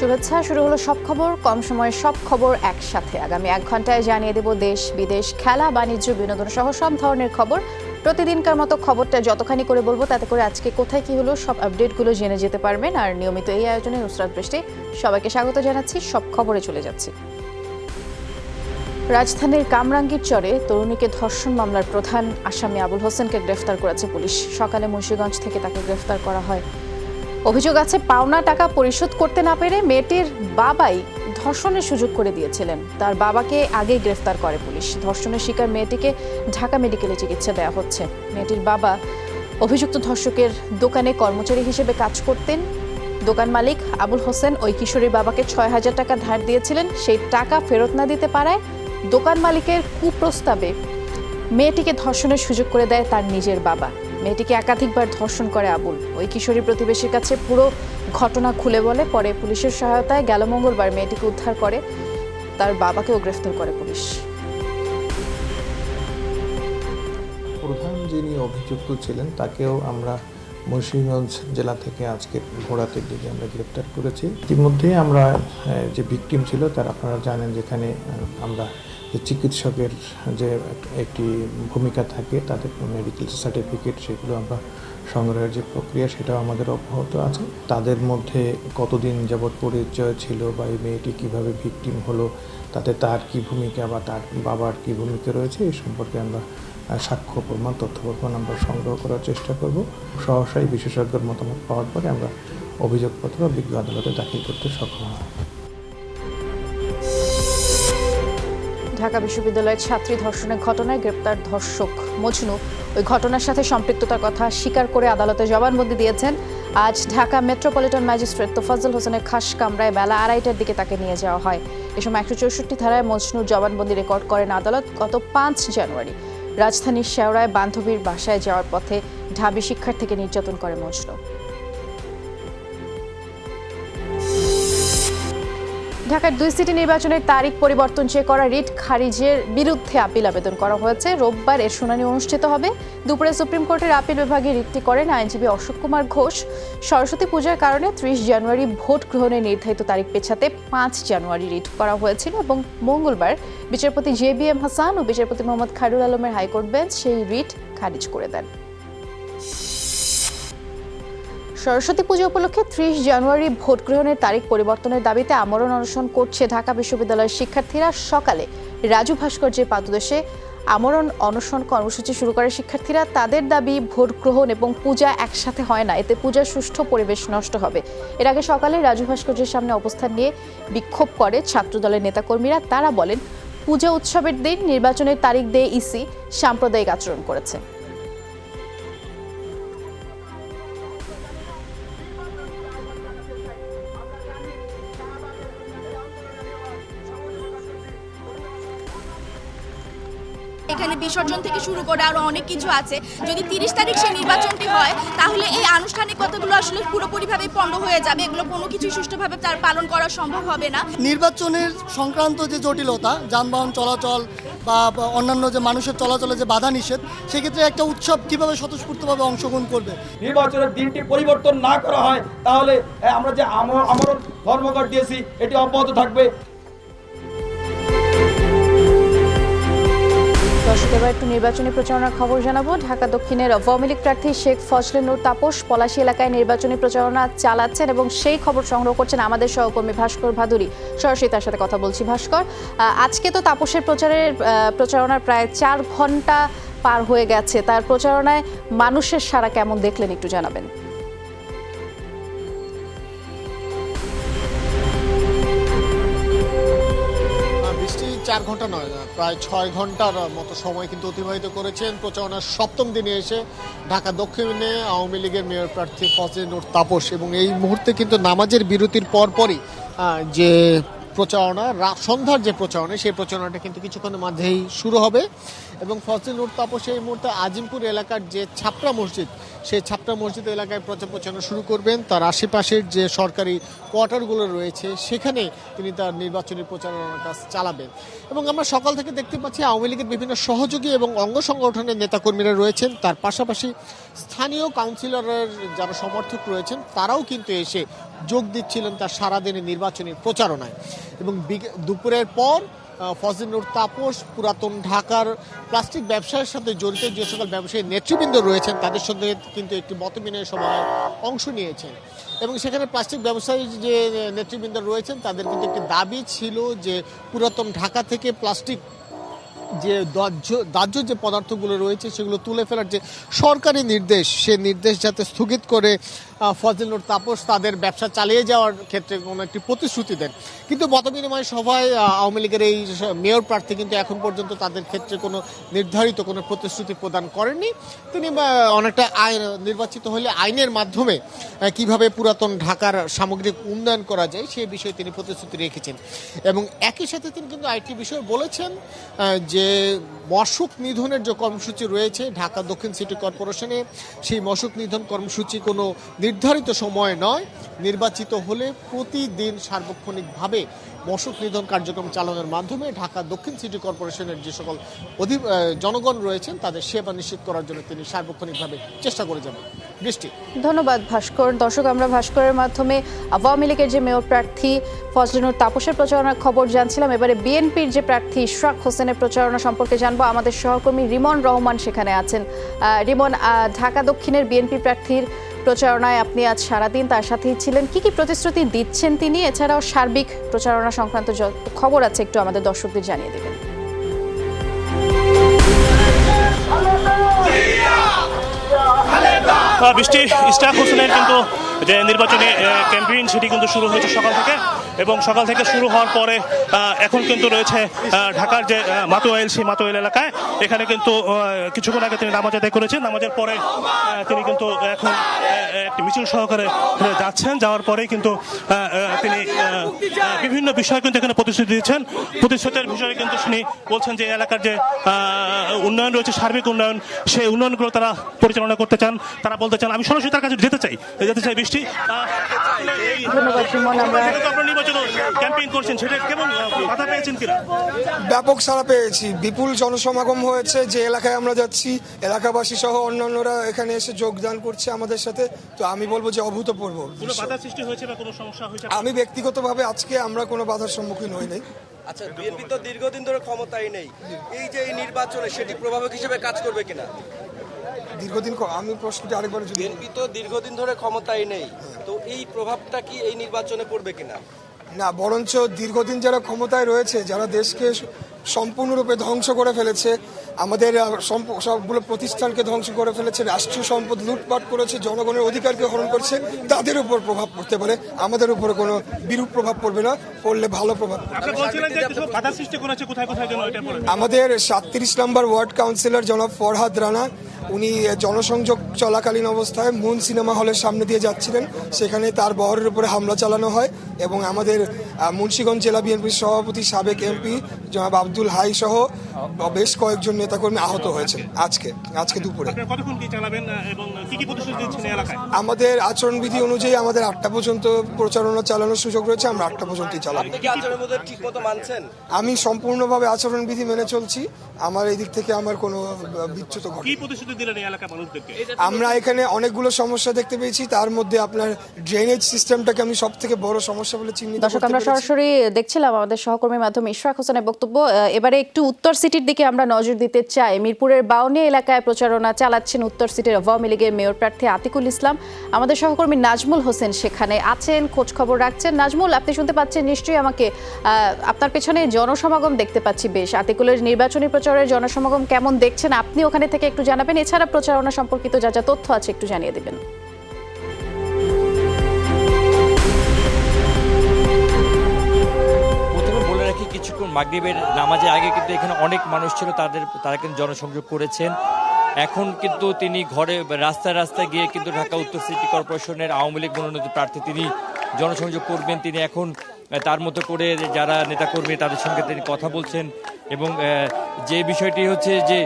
শুভেচ্ছা। শুরু হলো সব খবর, কম সময়ে সব খবর একসাথে। আগামী 1 ঘন্টায় জানিয়ে দেব দেশ বিদেশ, খেলা, বাণিজ্য, বিনোদন সহ সব ধরনের খবর। প্রতিদিনকার মতো খবরটা যতখানি করে বলবো তাতে করে আজকে কোথায় কি হলো সব আপডেটগুলো জেনে যেতে পারবেন। আর নিয়মিত এই আয়োজনে নুসরাত বৃষ্টি সবাইকে স্বাগত জানাচ্ছি। সব খবরে চলে যাচ্ছি। রাজধানীর কামরাঙ্গীর চরে তরুণীকে ধর্ষণ মামলার প্রধান আসামি আবুল হোসেনকে গ্রেফতার করেছে পুলিশ। সকালে মুন্সিগঞ্জ থেকে তাকে গ্রেফতার করা হয়। অভিযোগ আছে, পাওনা টাকা পরিশোধ করতে না পেরে মেয়েটির বাবাই ধর্ষণের সুযোগ করে দিয়েছিলেন। তার বাবাকে আগেই গ্রেফতার করে পুলিশ। ধর্ষণের শিকার মেয়েটিকে ঢাকা মেডিকেলে চিকিৎসা দেওয়া হচ্ছে। মেয়েটির বাবা অভিযুক্ত ধর্ষকের দোকানে কর্মচারী হিসেবে কাজ করতেন। দোকান মালিক আবুল হোসেন ওই কিশোরীর বাবাকে ৬,০০০ টাকা ধার দিয়েছিলেন। সেই টাকা ফেরত না দিতে পারায় দোকান মালিকের কুপ্রস্তাবে মেয়েটিকে ধর্ষণের সুযোগ করে দেয় তার নিজের বাবা। মেয়েটিকে একাধিকবার ধর্ষণ করে আবুল। ওই কিশোরী প্রতিবেশীর কাছে পুরো ঘটনা খুলে বলে। পরে পুলিশের সহায়তায় গেল মঙ্গলবার মেয়েটিকে উদ্ধার করে তার বাবাকেও গ্রেফতার করে পুলিশ। প্রধান যিনি অভিযুক্ত ছিলেন তাকেও আমরা মুন্সিগঞ্জ জেলা থেকে আজকে ভোরাতের দিকে আমরা গ্রেপ্তার করেছি। ইতিমধ্যে আমরা যে ভিকটিম ছিল তার আপনারা জানেন, যেখানে আমরা যে চিকিৎসকের যে একটি ভূমিকা থাকে, তাদের মেডিকেল সার্টিফিকেট, সেগুলো আমরা সংগ্রহের যে প্রক্রিয়া সেটাও আমাদের অব্যাহত আছে। তাদের মধ্যে কতদিন যাবৎ পরিচয় ছিল বা এই মেয়েটি কীভাবে ভিকটিম হলো, তাতে তার কী ভূমিকা বা তার বাবার কী ভূমিকা রয়েছে এই সম্পর্কে আমরা সাক্ষ্য প্রমাণ, তথ্য প্রমাণ আমরা সংগ্রহ করার চেষ্টা করব। সহসাই বিশেষজ্ঞের মতামত পাওয়ার পরে আমরা অভিযোগপত্র বিজ্ঞ আদালতে দাখিল করতে সক্ষম হব। ঢাকা বিশ্ববিদ্যালয়ের ছাত্রী ধর্ষণের ঘটনায় গ্রেপ্তার ধর্ষক মজনু ওই ঘটনার সাথে সম্পৃক্ততার কথা স্বীকার করে আদালতে জবানবন্দি দিয়েছেন। আজ ঢাকা মেট্রোপলিটন ম্যাজিস্ট্রেট তোফাজ্জল হোসেনের খাস কামরায় বেলা 2:30টার দিকে তাকে নিয়ে যাওয়া হয়। এ সময় 164 ধারায় মজনুর জবানবন্দি রেকর্ড করেন আদালত। গত 5 জানুয়ারি রাজধানীর শেওড়ায় বান্ধবীর বাসায় যাওয়ার পথে ঢাবি শিক্ষার্থীকে নির্যাতন করে মজনু। ঢাকার 2 সিটি নির্বাচনের তারিখ পরিবর্তন চেয়ে করা রিট খারিজের বিরুদ্ধে আপিল আবেদন করা হয়েছে। রোববার এর শুনানি অনুষ্ঠিত হবে। দুপুরে সুপ্রিম কোর্টের আপিল বিভাগে রিটটি করেন আইনজীবী অশোক কুমার ঘোষ। সরস্বতী পূজার কারণে 30 জানুয়ারি ভোট গ্রহণের নির্ধারিত তারিখ পেছাতে 5 জানুয়ারি রিট করা হয়েছিল এবং মঙ্গলবার বিচারপতি JBM হাসান ও বিচারপতি মোহাম্মদ খায়রুল আলমের হাইকোর্ট বেঞ্চ সেই রিট খারিজ করে দেন। সরস্বতী পূজা উপলক্ষে 30 জানুয়ারি ভোট গ্রহণের তারিখ পরিবর্তনের দাবিতে আমরণ অনশন করছে ঢাকা বিশ্ববিদ্যালয়ের শিক্ষার্থীরা। সকালে রাজু ভাস্কর্যের পাদদেশে আমরণ অনশন কর্মসূচি শুরু করে শিক্ষার্থীরা। তাদের দাবি, ভোট গ্রহণ এবং পূজা একসাথে হয় না, এতে পূজার সুষ্ঠু পরিবেশ নষ্ট হবে। এর আগে সকালে রাজু ভাস্কর্যের সামনে অবস্থান নিয়ে বিক্ষোভ করে ছাত্রদলের নেতাকর্মীরা। তারা বলেন, পূজা উৎসবের দিন নির্বাচনের তারিখ দিয়ে ইসি সাম্প্রদায়িক আচরণ করেছে। এখানে বিসর্জন থেকে শুরু করে আরো অনেক কিছু আছে। যদি 30 তারিখ সেই নির্বাচনটি হয় তাহলে এই আনুষ্ঠানিকতাগুলো আসলে পুরোপুরিভাবে পণ্ড হয়ে যাবে। এগুলো কোনো কিছু সুষ্ঠুভাবে তার পালন করা সম্ভব হবে না। নির্বাচনের সংক্রান্ত যে জটিলতা, যানবাহন চলাচল বা অন্যান্য যে মানুষের চলাচলে যে বাধা নিষেধ, সেক্ষেত্রে একটা উৎসব কিভাবে স্বতঃস্ফূর্তভাবে অংশগ্রহণ করবে। নির্বাচনের দিনটি পরিবর্তন না করা হয় তাহলে আমরা যে আমরণ ধর্মঘট দিয়েছি এটি অব্যাহত থাকবে। দর্শক, এবার একটু নির্বাচনী প্রচারণার খবর জানাবো। ঢাকা দক্ষিণের আওয়ামী লীগ প্রার্থী শেখ ফজলে নূর তাপস পলাশী এলাকায় নির্বাচনী প্রচারণা চালাচ্ছেন এবং সেই খবর সংগ্রহ করছেন আমাদের সহকর্মী ভাস্কর ভাদুরী। সরাসরি তার সাথে কথা বলছি। ভাস্কর, আজকে তো তাপসের প্রচারণার প্রায় 4 ঘন্টা পার হয়ে গেছে। তার প্রচারণায় মানুষের সাড়া কেমন দেখলেন একটু জানাবেন। 4 ঘন্টা নয়, প্রায় 6 ঘন্টার মতো সময় কিন্তু অতিবাহিত করেছেন। প্রচারণার 7ম দিনে এসে ঢাকা দক্ষিণে আওয়ামী লীগের মেয়র প্রার্থী ফজলে নূর তাপস, এবং এই মুহূর্তে কিন্তু নামাজের বিরতির পরপরই যে প্রচারণা, সন্ধ্যার যে প্রচারণা, সেই প্রচারণাটা কিন্তু কিছুক্ষণের মধ্যেই শুরু হবে। এবং ফজলে নূর তাপস এই মুহূর্তে আজিমপুর এলাকার যে ছাপড়া মসজিদ, সেই ছাপড়া মসজিদ এলাকায় প্রচারণা শুরু করবেন। তার আশেপাশের যে সরকারি কোয়ার্টারগুলো রয়েছে সেখানে তিনি তার নির্বাচনী প্রচারণার কাজ চালাবেন। এবং আমরা সকাল থেকে দেখতে পাচ্ছি আওয়ামী লীগের বিভিন্ন সহযোগী এবং অঙ্গ সংগঠনের নেতাকর্মীরা রয়েছেন। তার পাশাপাশি স্থানীয় কাউন্সিলরের যারা সমর্থক রয়েছেন তারাও কিন্তু এসে যোগ দিচ্ছিলেন তার সারাদিনের নির্বাচনী প্রচারণায়। এবং দুপুরের পর ফজলে তাপস পুরাতন ঢাকার প্লাস্টিক ব্যবসায়ের সাথে জড়িত যে সকল ব্যবসায়ী নেতৃবৃন্দ রয়েছেন তাদের সঙ্গে কিন্তু একটি মতবিনিময় সভায় অংশ নিয়েছেন। এবং সেখানে প্লাস্টিক ব্যবসায়ী যে নেতৃবৃন্দ রয়েছেন তাদের কিন্তু একটি দাবি ছিল যে পুরাতন ঢাকা থেকে প্লাস্টিক যে দাহ্য যে পদার্থগুলো রয়েছে সেগুলো তুলে ফেলার যে সরকারি নির্দেশ, সে নির্দেশ যাতে স্থগিত করে ফজলে তাপস তাদের ব্যবসা চালিয়ে যাওয়ার ক্ষেত্রে কোনো একটি প্রতিশ্রুতি দেন। কিন্তু মতবিনিময় সভায় আওয়ামী লীগের এই মেয়র প্রার্থী কিন্তু এখন পর্যন্ত তাদের ক্ষেত্রে কোনো নির্ধারিত কোনো প্রতিশ্রুতি প্রদান করেননি। তিনি অনেকটা নির্বাচিত হলে আইনের মাধ্যমে কিভাবে পুরাতন ঢাকার সামগ্রিক উন্নয়ন করা যায় সেই বিষয়ে তিনি প্রতিশ্রুতি রেখেছেন। এবং একই সাথে তিনি কিন্তু আরেকটি বিষয় বলেছেন যে মশক নিধনের যে কর্মসূচি রয়েছে ঢাকা দক্ষিণ সিটি কর্পোরেশনে, সেই মশক নিধন কর্মসূচি কোনো নির্ধারিত সময় নয়, নির্বাচিত হলে প্রতিদিন সার্বক্ষণিকভাবে মশক নিধন কার্যক্রম চালানোর মাধ্যমে ঢাকা দক্ষিণ সিটি কর্পোরেশনের যে সকল জনগণ রয়েছেন তাদের সেবা নিশ্চিত করার জন্য তিনি সার্বক্ষণিকভাবে চেষ্টা করে যাবেন। বৃষ্টি। ধন্যবাদ ভাস্কর। দর্শক, আমরা ভাস্করের মাধ্যমে আওয়ামী লীগের যে মেয়র প্রার্থী ফজলে তাপসের প্রচারণার খবর জানছিলাম। এবারে বিএনপির যে প্রার্থী ইশরাক হোসেনের প্রচারণা সম্পর্কে জানবো। আমাদের সহকর্মী রিমন রহমান সেখানে আছেন। রিমন, ঢাকা দক্ষিণের বিএনপি প্রার্থীর প্রচারণায় আপনি আজ সারাদিন তার সাথেই ছিলেন, কি কি প্রতিশ্রুতি দিচ্ছেন তিনি, এছাড়াও সার্বিক প্রচারণা সংক্রান্ত খবর আছে একটু আমাদের দর্শকদের জানিয়ে দেবেন। বৃষ্টি, ইশরাক হোসেনের কিন্তু যে নির্বাচনী ক্যাম্পেইন সেটি কিন্তু শুরু হয়েছে সকাল থেকে, এবং সকাল থেকে শুরু হওয়ার পরে এখন কিন্তু রয়েছে ঢাকার যে মাতোয়াইল, সেই মাতোয়াইল এলাকায়। এখানে কিন্তু কিছুক্ষণ আগে তিনি নামাজ আদায় করেছেন। নামাজের পরে তিনি কিন্তু এখন একটি মিছিল সহকারে যাচ্ছেন। যাওয়ার পরেই কিন্তু তিনি বিভিন্ন বিষয় কিন্তু এখানে প্রতিশ্রুতি দিচ্ছেন। প্রতিশ্রুতির বিষয়ে কিন্তু তিনি বলছেন যে এলাকার যে উন্নয়ন রয়েছে, সার্বিক উন্নয়ন, সেই উন্নয়নগুলো তারা পরিচালনা করতে চান। তারা বলতে চান, আমি সরাসরি তার কাছে যেতে চাই বৃষ্টি। ধন্যবাদ রিমন। আমরা ক্যাম্পেইন করছেন, সেটা কেমন বাধা পেয়েছেন কিনা? ব্যাপক সাড়া পেয়েছি, বিপুল জনসমাগম হয়েছে। যে এলাকায় আমরা যাচ্ছি, এলাকাবাসী সহ অন্যান্যরা এখানে এসে যোগদান করছে আমাদের সাথে। তো আমি বলবো যে অভূতপূর্ব। কোনো বাধা সৃষ্টি হয়েছে বা কোনো সমস্যা হয়েছে? আমি ব্যক্তিগতভাবে আজকে আমরা কোনো বাধার সম্মুখীন হই নাই। আচ্ছা, বিএনপি তো দীর্ঘদিন ধরে ক্ষমতায় নেই, এই যে এই নির্বাচনে সেটি প্রভাবক হিসেবে কাজ করবে কিনা? দীর্ঘদিন আমি প্রশ্নটি আরেকবার যদি, বিএনপি তো দীর্ঘদিন ধরে ক্ষমতায় নেই, তো এই প্রভাবটা কি এই নির্বাচনে পড়বে কিনা? না, বরঞ্চ দীর্ঘদিন যারা ক্ষমতায় রয়েছে, যারা দেশকে সম্পূর্ণরূপে ধ্বংস করে ফেলেছে, আমাদের সবগুলো প্রতিষ্ঠানকে ধ্বংস করে ফেলেছে, রাষ্ট্রীয় সম্পদ লুটপাট করেছে, জনগণের অধিকারকে হরণ করেছে, তাদের উপর প্রভাব পড়তে পারে। আমাদের উপরে কোনো বিরূপ প্রভাব পড়বে না, পড়লে ভালো প্রভাব পড়বে। আমাদের 37 নম্বর ওয়ার্ড কাউন্সিলর জনাব ফরহাদ রানা, উনি জনসংযোগ চলাকালীন অবস্থায় মুন সিনেমা হলের সামনে দিয়ে যাচ্ছিলেন, সেখানে তার বহরের উপরে হামলা চালানো হয় এবং আমাদের মুন্সিগঞ্জ জেলা বিএনপির সভাপতি সাবেক এমপি জনাব আব্দুল হাই সহ বেশ কয়েকজন নেতাকর্মী আহত হয়েছেন আজকে দুপুরে। আমাদের আচরণবিধি অনুযায়ী আমাদের 8টা পর্যন্ত প্রচারণা চালানোর সুযোগ রয়েছে, আমরা 8টা পর্যন্তই চালাবো। আমি সম্পূর্ণভাবে আচরণবিধি মেনে চলছি, আমার এই দিক থেকে আমার কোনো বিচ্যুত ঘটনা। আমরা এখানে অনেকগুলো সমস্যা দেখতে পেয়েছি, তার মধ্যে আপনার ড্রেনেজ সিস্টেমটাকে আমি সব থেকে বড় সমস্যা বলে চিহ্নিত করতে দর্শক, আমরা সরাসরি দেখছিলাম আমাদের সহকর্মীর মাধ্যমে ইশরাক হোসেনের বক্তব্য। এবারে একটু উত্তর সিটির দিকে আমরা নজর দিতে চাই। মিরপুরের বাউনী এলাকায় প্রচারণা চালাচ্ছেন উত্তর সিটির আওয়ামী লীগের মেয়র প্রার্থী আতিকুল ইসলাম। আমাদের সহকর্মী নাজমুল হোসেন সেখানে আছেন, খোঁজ খবর রাখছেন। নাজমুল, আপনি শুনতে পাচ্ছেন নিশ্চয়ই আমাকে? আপনার পেছনে জনসমাগম দেখতে পাচ্ছি বেশ। আতিকুলের নির্বাচনী প্রচারের জনসমাগম কেমন দেখছেন আপনি ওখানে থেকে একটু জানাবেন। এছাড়া প্রচারণা সম্পর্কিত যা যা তথ্য আছে একটু জানিয়ে দেবেন। কিছুক্ষণ মাগরিবের নামাজের আগে কিন্তু এখানে অনেক মানুষ ছিল, তারা কিন্তু জনসংযোগ করেছেন। এখন কিন্তু তিনি ঘরে রাস্তায় রাস্তায় গিয়ে কিন্তু ঢাকা উত্তর সিটি কর্পোরেশনের আওয়ামী লীগ মনোনীত প্রার্থী তিনি জনসংযোগ করবেন। তিনি এখন তার মতো করে যারা নেতাকর্মী তাদের সঙ্গে তিনি কথা বলছেন, এবং যে বিষয়টি হচ্ছে যে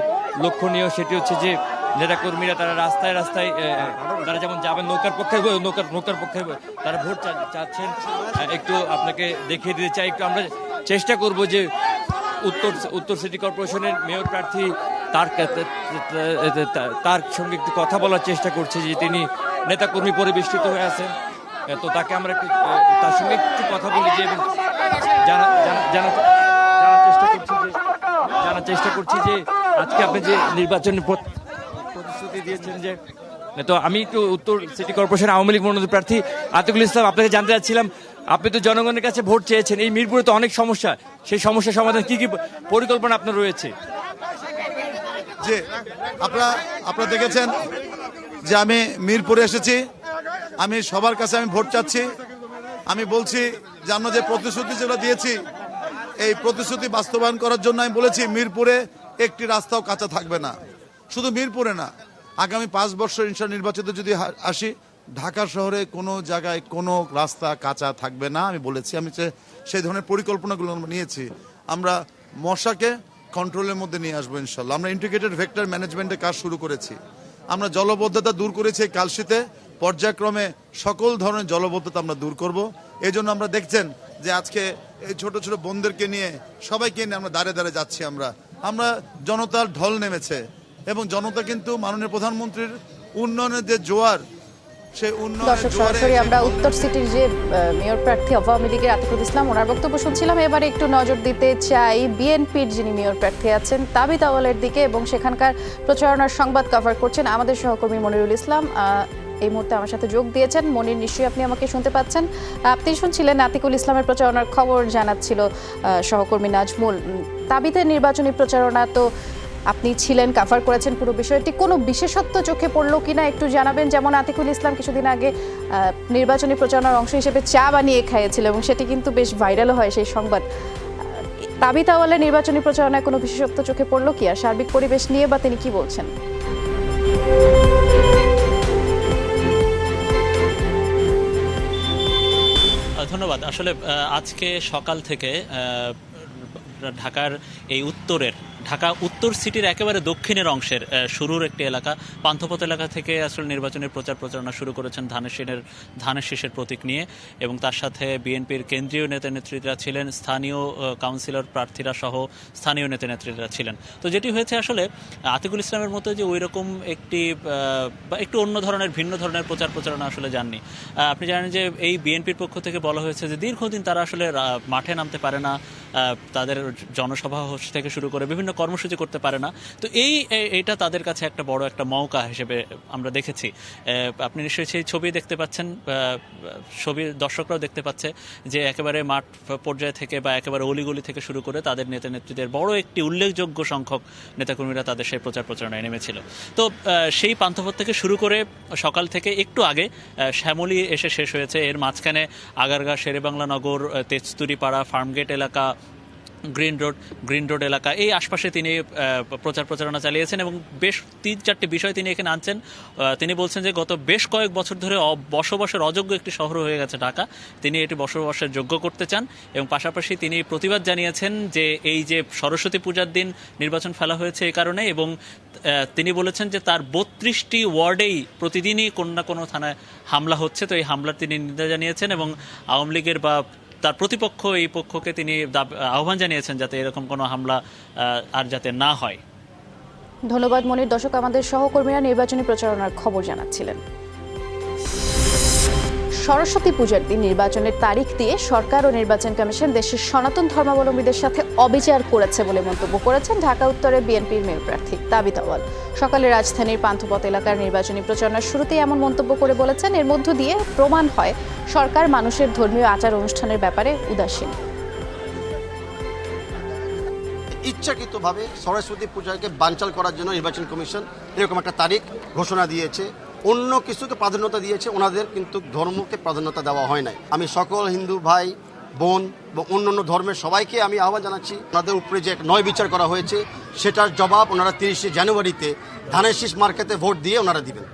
লক্ষণীয় সেটি হচ্ছে যে নেতাকর্মীরা তারা রাস্তায় রাস্তায় তারা যেমন যাবেন নৌকার পক্ষে তারা ভোট চাচ্ছেন। একটু আপনাকে দেখিয়ে দিতে চাই, একটু আমরা চেষ্টা করব যে উত্তর সিটি কর্পোরেশনের মেয়র প্রার্থী তার সঙ্গে একটু কথা বলার চেষ্টা করছে, যে তিনি নেতাকর্মী পরিবেষ্টিত হয়ে আছেন। তো তাকে আমরা একটু তার সঙ্গে একটু কথা বলি যে এবং জানার চেষ্টা করছি যে আজকে আপনি যে নির্বাচনী প্রতিশ্রুতি দিয়েছেন যে তো আমি একটু উত্তর সিটি কর্পোরেশন আওয়ামী লীগ মনোনীত প্রার্থী আতিকুল ইসলাম আপনাকে জানতে চাচ্ছিলাম, আপনি তো জনগণের কাছে ভোট চেয়েছেন, এই মিরপুরে তো অনেক সমস্যা, সেই সমস্যার সমাধান কি কি পরিকল্পনা আপনার রয়েছে? যে আপনারা দেখেছেন যে আমি মিরপুরে এসেছি, আমি সবার কাছে আমি ভোট চাচ্ছি। আমি বলছি যে আমরা যে প্রতিশ্রুতি যেগুলো দিয়েছি এই প্রতিশ্রুতি বাস্তবায়ন করার জন্য আমি বলেছি মিরপুরে একটি রাস্তাও কাঁচা থাকবে না। শুধু মিরপুরে না, আগামী 5 বছর ইনশাআল্লাহ নির্বাচিত যদি আসি, ঢাকা শহরে কোনো জায়গায় কোনো রাস্তা কাঁচা থাকবে না আমি বলেছি। আমি সেই ধরনের পরিকল্পনাগুলো আমরা নিয়েছি। আমরা মশাকে কন্ট্রোলের মধ্যে নিয়ে আসবো ইনশাল্লাহ। আমরা ইন্টিগ্রেটেড ভেক্টর ম্যানেজমেন্টের কাজ শুরু করেছি। আমরা জলবদ্ধতা দূর করেছি কালশিতে, পর্যায়ক্রমে সকল ধরনের জলবদ্ধতা আমরা দূর করব। এই জন্য আমরা দেখছেন যে আজকে এই ছোট ছোট বোনদেরকে নিয়ে সবাইকে নিয়ে আমরা দাঁড়ে দাঁড়ে যাচ্ছি। আমরা জনতার ঢল নেমেছে এবং জনতা কিন্তু মাননীয় প্রধানমন্ত্রীর উন্নয়নের যে জোয়ার, সেই দর্শক সরাসরি আমরা উত্তর সিটির যে মেয়র প্রার্থী আওয়ামী লীগের আতিকুল ইসলাম ওনার বক্তব্য শুনছিলাম। এবারে একটু নজর দিতে চাই বিএনপির যিনি মেয়র প্রার্থী আছেন তাবিথ আউয়ালের দিকে, এবং সেখানকার প্রচারণার সংবাদ কভার করছেন আমাদের সহকর্মী মনিরুল ইসলাম। এই মুহূর্তে আমার সাথে যোগ দিয়েছেন। মনির, নিশ্চয়ই আপনি আমাকে শুনতে পাচ্ছেন। আপনি শুনছিলেন আতিকুল ইসলামের প্রচারণার খবর জানাচ্ছিল সহকর্মী নাজমুল। তাবিথের নির্বাচনী প্রচারণা তো আপনি ছিলেন, কাভার করেছেন পুরো বিষয়টি, কোনো বিশেষত্ব চোখে পড়লো কিনা একটু জানাবেন। যেমন আতিকুল ইসলাম কিছুদিন আগে নির্বাচনী প্রচারণার অংশ হিসেবে চা বানিয়ে খাইয়েছিল এবং সেটি কিন্তু বেশ ভাইরালও হয় সেই সংবাদ। তাবিথ আউয়ালের নির্বাচনী প্রচারণায় কোনো বিশেষত্ব চোখে পড়লো কি, আর সার্বিক পরিবেশ নিয়ে বা তিনি কি বলছেন? ধন্যবাদ। আসলে আজকে সকাল থেকে ঢাকার এই ঢাকা উত্তর সিটির একেবারে দক্ষিণের অংশের শুরুর একটি এলাকা পান্থপথ এলাকা থেকে আসলে নির্বাচনের প্রচারণা শুরু করেছেন ধানের শীষের প্রতীক নিয়ে, এবং তার সাথে বিএনপির কেন্দ্রীয় নেতা নেত্রীরা ছিলেন, স্থানীয় কাউন্সিলর প্রার্থীরা সহ স্থানীয় নেতা নেত্রীরা ছিলেন। তো যেটি হয়েছে আসলে আতিকুল ইসলামের মতো যে ওই রকম একটু অন্য ধরনের ভিন্ন ধরনের প্রচারণা আসলে যাননি। আপনি জানেন যে এই বিএনপির পক্ষ থেকে বলা হয়েছে যে দীর্ঘদিন তারা আসলে মাঠে নামতে পারে না, তাদের জনসভা থেকে শুরু করে বিভিন্ন কর্মসূচি করতে পারে না। তো এইটা তাদের কাছে একটা বড় একটা মৌকা হিসেবে আমরা দেখেছি। আপনি নিশ্চয়ই সেই ছবি দেখতে পাচ্ছেন, ছবির দর্শকরাও দেখতে পাচ্ছে যে একেবারে মাঠ পর্যায়ে থেকে বা একেবারে অলিগলি থেকে শুরু করে তাদের নেতা নেত্রীদের বড় একটি উল্লেখযোগ্য সংখ্যক নেতাকর্মীরা তাদের সেই প্রচারণায় নেমেছিল। তো সেই পান্থপথ থেকে শুরু করে সকাল থেকে একটু আগে শ্যামলী এসে শেষ হয়েছে। এর মাঝখানে আগারগাঁ, শেরেবাংলা নগর, তেজতুরিপাড়া, ফার্মগেট এলাকা, গ্রিন রোড এলাকা, এই আশপাশে তিনি প্রচারণা চালিয়েছেন এবং বেশ 3-4টি বিষয় তিনি এখানে আনছেন। তিনি বলছেন যে গত বেশ কয়েক বছর ধরে বসবাসের অযোগ্য একটি শহর হয়ে গেছে ঢাকা, তিনি এটি বসবাসের যোগ্য করতে চান, এবং পাশাপাশি তিনি প্রতিবাদ জানিয়েছেন যে এই যে সরস্বতী পূজার দিন নির্বাচন ফেলা হয়েছে এই কারণে, এবং তিনি বলেছেন যে তার 32টি ওয়ার্ডেই প্রতিদিনই কোনো না কোনো থানায় হামলা হচ্ছে। তো এই হামলার তিনি নিন্দা জানিয়েছেন এবং আওয়ামী লীগের বা তার প্রতিপক্ষ এই পক্ষকে তিনি আহ্বান জানিয়েছেন যাতে এরকম কোনো হামলা আর যাতে না হয়। ধন্যবাদ মনির। দর্শক, আমাদের সহকর্মীরা নির্বাচনী প্রচারণার খবর জানাচ্ছিলেন। সরস্বতী পূজার দিন নির্বাচনের তারিখ দিয়ে সরকার ও নির্বাচন কমিশন দেশের সনাতন ধর্মাবলম্বীদের সাথে অবিচার করেছে বলে মন্তব্য করেছেন ঢাকা উত্তরে বিএনপির মেয়র প্রার্থী তাবিথ আউয়াল। সকালে রাজধানীর পান্থপথ এলাকার নির্বাচনী প্রচারণার শুরুতেই এমন মন্তব্য করে বলেছেন, এর মধ্য দিয়ে প্রমাণ হয় সরকার মানুষের ধর্মীয় আচার অনুষ্ঠানের ব্যাপারে উদাসীন। ইচ্ছাকৃতভাবে সরস্বতী পূজাকে বানচাল করার জন্য নির্বাচন কমিশন এরকম একটা তারিখ ঘোষণা দিয়েছে, অন্য কিছুকে প্রাধান্যতা দিয়েছে, ওনাদের কিন্তু ধর্মকে প্রাধান্যতা দেওয়া হয় নাই। আমি সকল হিন্দু ভাই বোন বা অন্যান্য ধর্মের সবাইকে আমি আহ্বান জানাচ্ছি, ওনাদের উপরে যে নয় বিচার করা হয়েছে সেটার জবাব ওনারা 30শে জানুয়ারিতে ধানের শীষ মার্কেটে ভোট দিয়ে ওনারা দিবেন।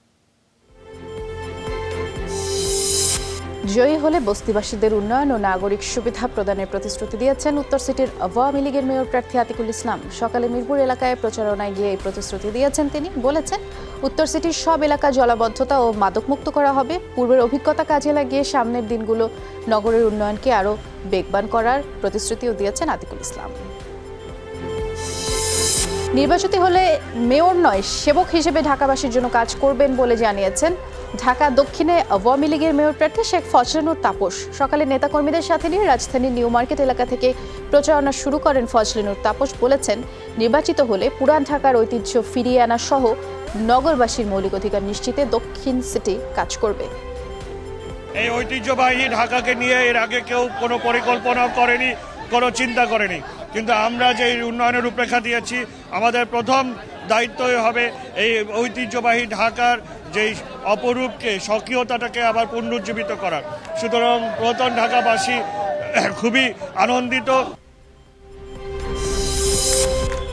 জয়ী হলে বস্তিবাসীদের উন্নয়ন ও নাগরিক সুবিধা প্রদানের প্রতিশ্রুতি দিয়েছেন উত্তর সিটির আওয়ামী লীগের মেয়র প্রার্থী আতিকুল ইসলাম। সকালে মিরপুর এলাকায় প্রচারণায় গিয়ে এই প্রতিশ্রুতি দিয়েছেন তিনি। বলেছেন, উত্তর সিটির সব এলাকা জলাবদ্ধতা ও মাদকমুক্ত করা হবে। পূর্বের অভিজ্ঞতা কাজে লাগিয়ে সামনের দিনগুলো নগরের উন্নয়নকে আরও বেগবান করার প্রতিশ্রুতিও দিয়েছেন আতিকুল ইসলাম। নির্বাচিত হলে মেয়র নয়, সেবক হিসেবে ঢাকাবাসীর জন্য কাজ করবেন বলে জানিয়েছেন ঢাকা দক্ষিণে আওয়ামী লীগের মেয়র প্রার্থী শেখ ফজলানুর তাপস সকালে নেতাকর্মীদের সাথে নিয়ে রাজধানীর নিউ মার্কেট এলাকা থেকে প্রচারণা শুরু করেন ফজলানুর তাপস। বলেছেন, নির্বাচিত হলে পুরান ঢাকার ঐতিহ্য ফিরিয়ে আনা সহ নগরবাসীর মৌলিক অধিকার নিশ্চিতে দক্ষিণ সিটি কাজ করবে। এই ঐতিহ্যবাহী ঢাকাকে নিয়ে এর আগে কেউ কোনো পরিকল্পনা করেনি, কোনো চিন্তা করেনি, কিন্তু আমরা যে উন্নয়নের রূপরেখা দিয়েছি, আমাদের প্রথম দায়িত্বই হবে এই ঐতিহ্যবাহী ঢাকার যেই অপরূপকে, স্বকীয়তাটাকে আবার পুনরুজ্জীবিত করার। সুতরাং পুরাতন ঢাকাবাসী খুবই আনন্দিত।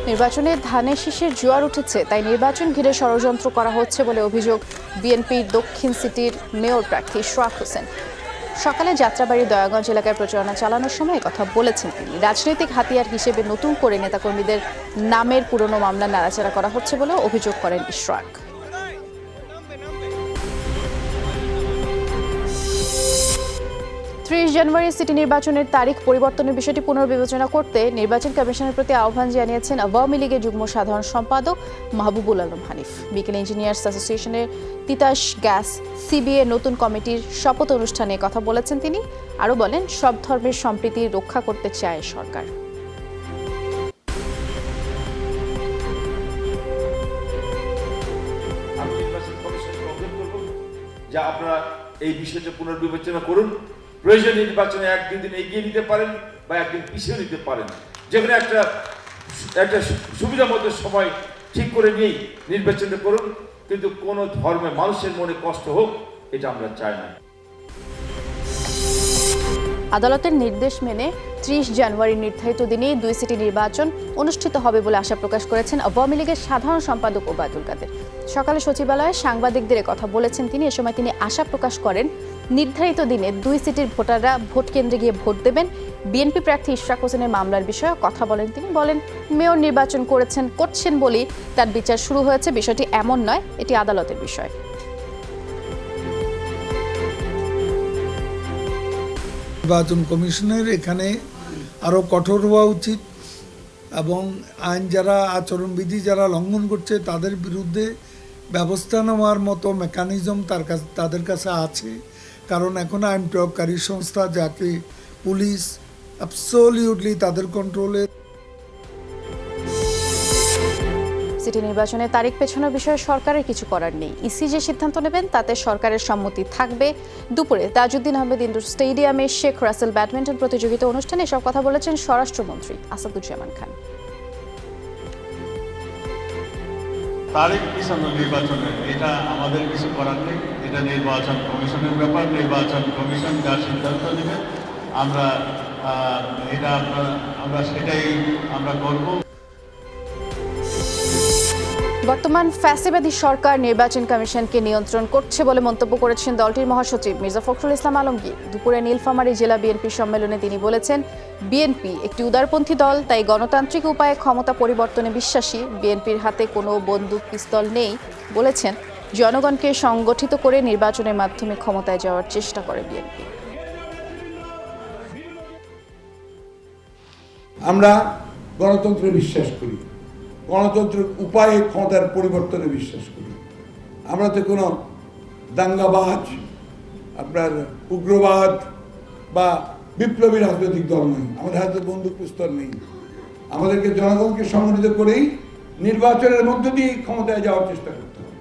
নির্বাচনে ধানের শীষের জোয়ার উঠেছে, তাই নির্বাচন ঘিরে ষড়যন্ত্র করা হচ্ছে বলে অভিযোগ বিএনপির দক্ষিণ সিটির মেয়র প্রার্থী ইশরাক হোসেন। সকালে যাত্রাবাড়ি দয়াগঞ্জ এলাকায় প্রচারণা চালানোর সময় কথা বলেছেন তিনি। রাজনৈতিক হাতিয়ার হিসেবে নতুন করে নেতাকর্মীদের নামের পুরনো মামলা নাড়াচাড়া করা হচ্ছে বলে অভিযোগ করেন ইশরাক। 30 জানুয়ারি সিটি নির্বাচনের তারিখ পরিবর্তনের বিষয়টি পুনর্বিবেচনা করতে নির্বাচন কমিশনের প্রতি আহ্বান জানিয়েছেন আওয়ামী লীগের যুগ্ম সাধারণ সম্পাদক মাহবুবুল আলম হানিফ। বিকেল ইঞ্জিনিয়ার্স অ্যাসোসিয়েশনের তিতাস গ্যাস সিবিএ নতুন কমিটির শপথ অনুষ্ঠানে কথা বলেছেন তিনি। আরও বলেন, সব ধর্মের সম্প্রীতি রক্ষা করতে চায় সরকার। যা আপনারা এই বিষয়টা পুনর্বিবেচনা করুন। প্রয়োজন নির্বাচনে একদিন এগিয়ে নিতে পারেন বা একদিন পিছিয়ে নিতে পারেন, যেখানে একটা সুবিধা মতো সময় ঠিক করে নিয়েই নির্বাচনটা করুন, কিন্তু কোনো ধর্মে মানুষের মনে কষ্ট হোক এটা আমরা চাই না। আদালতের নির্দেশ মেনে 30 জানুয়ারি নির্ধারিত দিনে 2 সিটি নির্বাচন অনুষ্ঠিত হবে বলে আশা প্রকাশ করেছেন আওয়ামী লীগের সাধারণ সম্পাদক ওবায়দুল কাদের। সকালে সচিবালয়ে সাংবাদিকদের কথা বলেছেন তিনি। এ সময় তিনি আশা প্রকাশ করেন, নির্ধারিত দিনে 2 সিটির ভোটাররা ভোট কেন্দ্রে গিয়ে ভোট দেবেন। বিএনপি প্রার্থী ইশরাক হোসেনের মামলার বিষয়ে কথা বলেন তিনি। বলেন, মেয়র নির্বাচন করছেন বলেই তার বিচার শুরু হয়েছে। বিষয়টি এমন নয়, এটি আদালতের বিষয়। নির্বাচন কমিশনের এখানে আরও কঠোর হওয়া উচিত এবং আইন যারা আচরণবিধি যারা লঙ্ঘন করছে তাদের বিরুদ্ধে ব্যবস্থা নেওয়ার মতো মেকানিজম তাদের কাছে আছে। কারণ এখন আইন প্রয়োগকারী সংস্থা যাকে পুলিশ অ্যাবসলিউটলি তাদের কন্ট্রোলে। সিটি নির্বাচনের তারিখ পেছানোর বিষয়ে সরকারের কিছু করার নেই। ইসি যে সিদ্ধান্ত নেবেন তাতে সরকারের সম্মতি থাকবে। দুপুরে তাজউদ্দিন আহমেদ ইনডোর স্টেডিয়ামে শেখ রাসেল ব্যাডমিন্টন প্রতিযোগিতা অনুষ্ঠানে এসব কথা বলেছেন স্বরাষ্ট্রমন্ত্রী আসাদুজ্জামান খান। তারিখ পিছানো নির্বাচনের এটা আমাদের কিছু করার নেই, এটা নির্বাচন কমিশনের ব্যাপার। নির্বাচন কমিশন যা সিদ্ধান্ত নেবে আমরা সেটাই করব। বর্তমান ফ্যাসিবাদী সরকার নির্বাচন কমিশনকে নিয়ন্ত্রণ করছে বলে মন্তব্য করেছেন দলটির মহাসচিব মির্জা ফখরুল ইসলাম আলমগীর। দুপুরে নীলফামারী জেলা বিএনপি সম্মেলনে তিনি বলেছেন, বিএনপি একটি উদারপন্থী দল, তাই গণতান্ত্রিক উপায়ে ক্ষমতা পরিবর্তনে বিশ্বাসী। বিএনপির হাতে কোনো বন্দুক পিস্তল নেই। বলেছেন, জনগণকে সংগঠিত করে নির্বাচনের মাধ্যমে ক্ষমতায় যাওয়ার চেষ্টা করে বিএনপি। আমরা গণতন্ত্রে বিশ্বাস করি, গণতন্ত্রের উপায়ে ক্ষমতার পরিবর্তনে বিশ্বাস করি। আমরা তো কোনো দাঙ্গাবাজ, আপনার উগ্রবাদ বা বিপ্লবী রাজনৈতিক দল নই। আমাদের হাতে বন্দুক পিস্তল নেই। আমাদেরকে জনগণকে সংগঠিত করেই নির্বাচনের মধ্য দিয়ে ক্ষমতায় যাওয়ার চেষ্টা করতে হবে।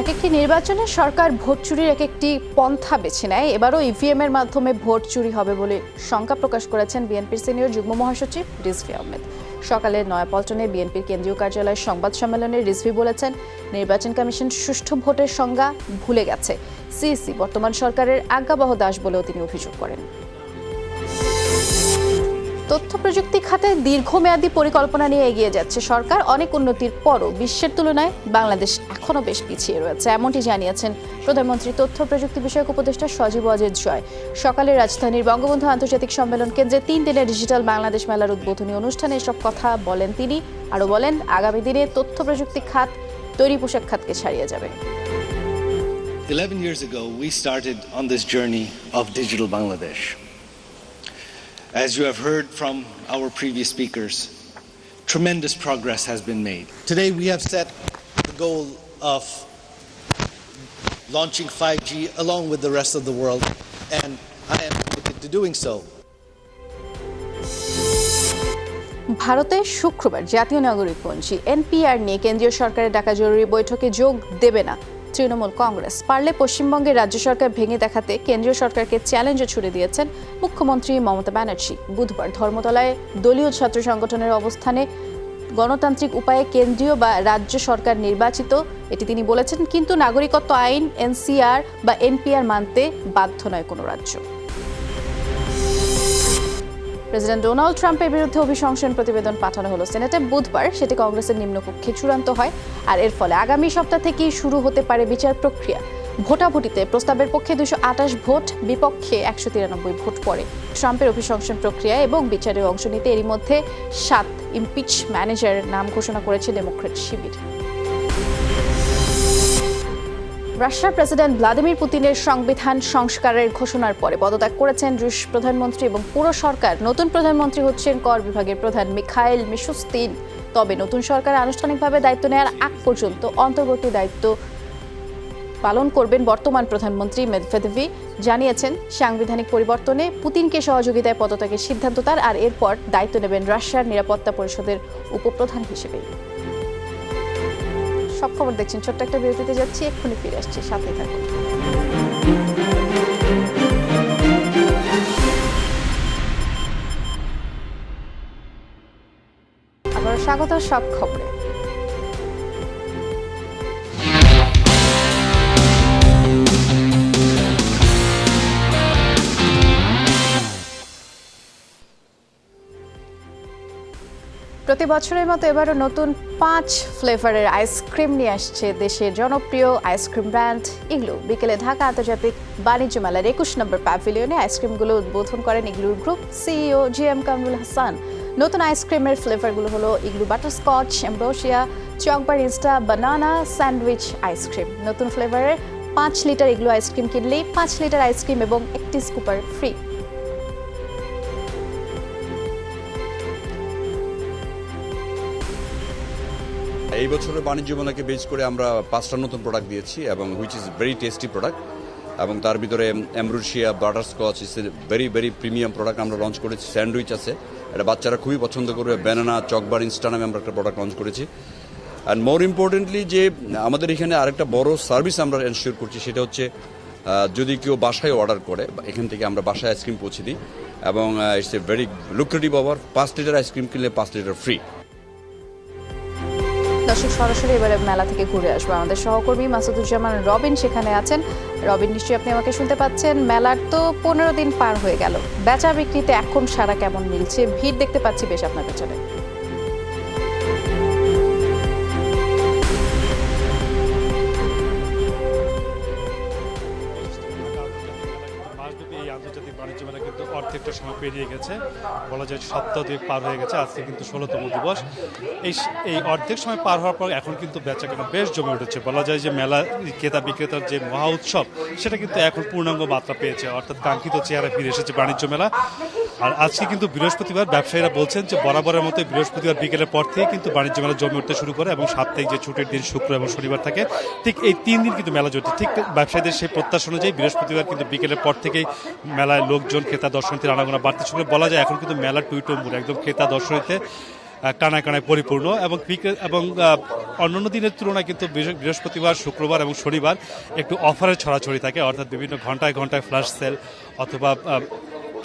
এক একটি নির্বাচনে সরকার ভোট চুরির এক একটি পন্থা বেছে নেয়। এবারও ইভিএম এর মাধ্যমে ভোট চুরি হবে বলে শঙ্কা প্রকাশ করেছেন বিএনপির সিনিয়র যুগ্ম মহাসচিব রিজভী আহমেদ। সকালে নয়াপল্টনে বিএনপির কেন্দ্রীয় কার্যালয়ে সংবাদ সম্মেলনে রিজভী বলেছেন, নির্বাচন কমিশন সুষ্ঠু ভোটের সংজ্ঞা ভুলে গেছে। সিইসি বর্তমান সরকারের আজ্ঞাবহ দাস বলেও তিনি অভিযোগ করেন। তথ্য প্রযুক্তি খাতে দীর্ঘমেয়াদী পরিকল্পনা নিয়ে এগিয়ে যাচ্ছে সরকার। অনেক উন্নতির পরও বিশ্বের তুলনায় বাংলাদেশ এখনও বেশ পিছিয়ে রয়েছে, এমনটি জানিয়েছেন প্রধানমন্ত্রী তথ্য প্রযুক্তি বিষয়ক উপদেষ্টা সজীব ওয়াজেদ জয়। সকালে রাজধানীর বঙ্গবন্ধু আন্তর্জাতিক সম্মেলন কেন্দ্রে 3 দিনের ডিজিটাল বাংলাদেশ মেলার উদ্বোধনী অনুষ্ঠানে এসব কথা বলেন তিনি। আরও বলেন, আগামী দিনে তথ্য প্রযুক্তি খাত তৈরি পোশাক খাতকে ছাড়িয়ে যাবে। 11 years ago, we started on this journey of digital Bangladesh. As you have heard from our previous speakers, tremendous progress has been made. Today we have set the goal of launching 5G along with the rest of the world, and I am committed to doing so. ভারতে শুক্রবার জাতীয় নাগরিকপঞ্জি NPR নিয়ে কেন্দ্রীয় সরকারের ডাকা জরুরি বৈঠকে যোগ দেবে না তৃণমূল কংগ্রেস। পারলে পশ্চিমবঙ্গের রাজ্য সরকার ভেঙে দেখাতে কেন্দ্রীয় সরকারকে চ্যালেঞ্জও ছুড়ে দিয়েছেন মুখ্যমন্ত্রী মমতা ব্যানার্জি। বুধবার ধর্মতলায় দলীয় ছাত্র সংগঠনের অবস্থানে গণতান্ত্রিক উপায়ে কেন্দ্রীয় বা রাজ্য সরকার নির্বাচিত, এটি তিনি বলেছেন, কিন্তু নাগরিকত্ব আইন এনসিআর বা এনপিআর মানতে বাধ্য নয় কোনো রাজ্য। প্রেসিডেন্ট ডোনাল্ড ট্রাম্পের বিরুদ্ধে অভিশংসন প্রতিবেদন পাঠানো হলো সেনেটে বুধবার। সেটি কংগ্রেসের নিম্নকক্ষে চূড়ান্ত হয়, আর এর ফলে আগামী সপ্তাহ থেকেই শুরু হতে পারে বিচার প্রক্রিয়া। ভোটাভুটিতে প্রস্তাবের পক্ষে 228 ভোট, বিপক্ষে 193 ভোট পড়ে ট্রাম্পের অভিশংসন প্রক্রিয়া এবং বিচারে অংশ নিতে। এরই মধ্যে 7 ইমপিচ ম্যানেজারের নাম ঘোষণা করেছে ডেমোক্র্যাট শিবির। রাশিয়ার প্রেসিডেন্ট ভ্লাদিমির পুতিনের সংবিধান সংস্কারের ঘোষণার পরে পদত্যাগ করেছেন রুশ প্রধানমন্ত্রী এবং পুরো সরকার। নতুন প্রধানমন্ত্রী হচ্ছেন কর বিভাগের প্রধান মিখাইল মিশুস্তিন। তবে নতুন সরকার আনুষ্ঠানিকভাবে দায়িত্ব নেওয়ার আগ পর্যন্ত অন্তর্বর্তী দায়িত্ব পালন করবেন বর্তমান প্রধানমন্ত্রী মেদভেদেভ। জানিয়েছেন সাংবিধানিক পরিবর্তনে পুতিনকে সহযোগিতায় পদত্যাগের সিদ্ধান্ত তার, আর এরপর দায়িত্ব নেবেন রাশিয়ার নিরাপত্তা পরিষদের উপপ্রধান হিসেবে। সব খবর দেখছেন, ছোট্ট একটা বিরতিতে যাচ্ছি, এক্ষুনি ফিরে আসছি, সাথে থাকুন। আবার স্বাগত সব খবরে। প্রতি বছরের মতো এবারও নতুন 5 ফ্লেভারের আইসক্রিম নিয়ে আসছে দেশের জনপ্রিয় আইসক্রিম ব্র্যান্ড ইগলু। বিকেলে ঢাকা আন্তর্জাতিক বাণিজ্য মেলার 21 নম্বর প্যাভিলিয়নে আইসক্রিমগুলো উদ্বোধন করেন ইগলুর group CEO GM Kamrul Hasan. নতুন আইসক্রিমের ফ্লেভারগুলো হলো Igloo butterscotch, ambrosia, choc bar insta, banana, sandwich ice cream. নতুন ফ্লেভারের 5 লিটার ইগলু আইসক্রিম কিনলেই 5 লিটার আইসক্রিম এবং 1টি স্কুপার ফ্রি। এই বছরের বাণিজ্য মেলাকে বেস করে আমরা 5টা নতুন প্রোডাক্ট দিয়েছি এবং which is very tasty product, এবং তার ভিতরে ambrosia, butterscotch is very very premium product আমরা লঞ্চ করেছি। স্যান্ডউইচ আছে, এটা বাচ্চারা খুবই পছন্দ করবে। ব্যানানা, চকবার ইনস্টা নামে আমরা একটা প্রোডাক্ট লঞ্চ করেছি। অ্যান্ড মোর ইম্পর্টেন্টলি যে আমাদের এখানে আরেকটা বড় সার্ভিস আমরা এনশিওর করছি, সেটা হচ্ছে যদি কেউ বাসায় অর্ডার করে, এখান থেকে আমরা বাসায় আইসক্রিম পৌঁছে দিই, এবং it's a very lucrative offer. 5 litre ice cream কিনলে 5 লিটার ফ্রি। দর্শক, সরাসরি এবারে মেলা থেকে ঘুরে আসবো। আমাদের সহকর্মী মাসুদুজ্জামান রবিন সেখানে আছেন। রবিন, নিশ্চয়ই আপনি আমাকে শুনতে পাচ্ছেন। মেলার তো 15 দিন পার হয়ে গেল, বেচা বিক্রিতে এখন সারা কেমন মিলছে? ভিড় দেখতে পাচ্ছি বেশ আপনার পেছনে। এই আন্তর্জাতিক বাণিজ্য মেলা কিন্তু অর্ধেকটা সময় পেরিয়ে গেছে, বলা যায় সপ্তাহ 2 পার হয়ে গেছে। আজকে কিন্তু 16তম দিবস। এই অর্ধেক সময় পার হওয়ার পর এখন কিন্তু বেচাকেনা বেশ জমে উঠেছে। বলা যায় যে মেলা ক্রেতা বিক্রেতার যে মহা উৎসব, সেটা কিন্তু এখন পূর্ণাঙ্গ মাত্রা পেয়েছে, অর্থাৎ কাঙ্ক্ষিত চেহারা ফিরে এসেছে বাণিজ্য মেলা। আর আজকে কিন্তু বৃহস্পতিবার, ব্যবসায়ীরা বলছেন যে বরাবরের মতো বৃহস্পতিবার বিকেলের পর থেকে কিন্তু বাণিজ্য মেলা জমে উঠতে শুরু করে, এবং সাপ্তাহিক যে ছুটির দিন শুক্র এবং শনিবার থাকে, ঠিক এই 3 দিন কিন্তু মেলা জমে। ঠিক ব্যবসায়ীদের সেই প্রত্যাশা অনুযায়ী বৃহস্পতিবার কিন্তু বিকেলের পর থেকেই মেলায় লোকজন, ক্রেতা দর্শনার্থীর আনাগোনা বাড়তে শুরু করে। বলা যায় এখন কিন্তু মেলার টুইটম্বুর একদম ক্রেতা দর্শনীতে কানায় কানায় পরিপূর্ণ, এবং অন্যান্য দিনের তুলনায় কিন্তু বৃহস্পতিবার, শুক্রবার এবং শনিবার একটু অফারের ছড়াছড়ি থাকে, অর্থাৎ বিভিন্ন ঘন্টায় ঘন্টায় ফ্ল্যাশ সেল অথবা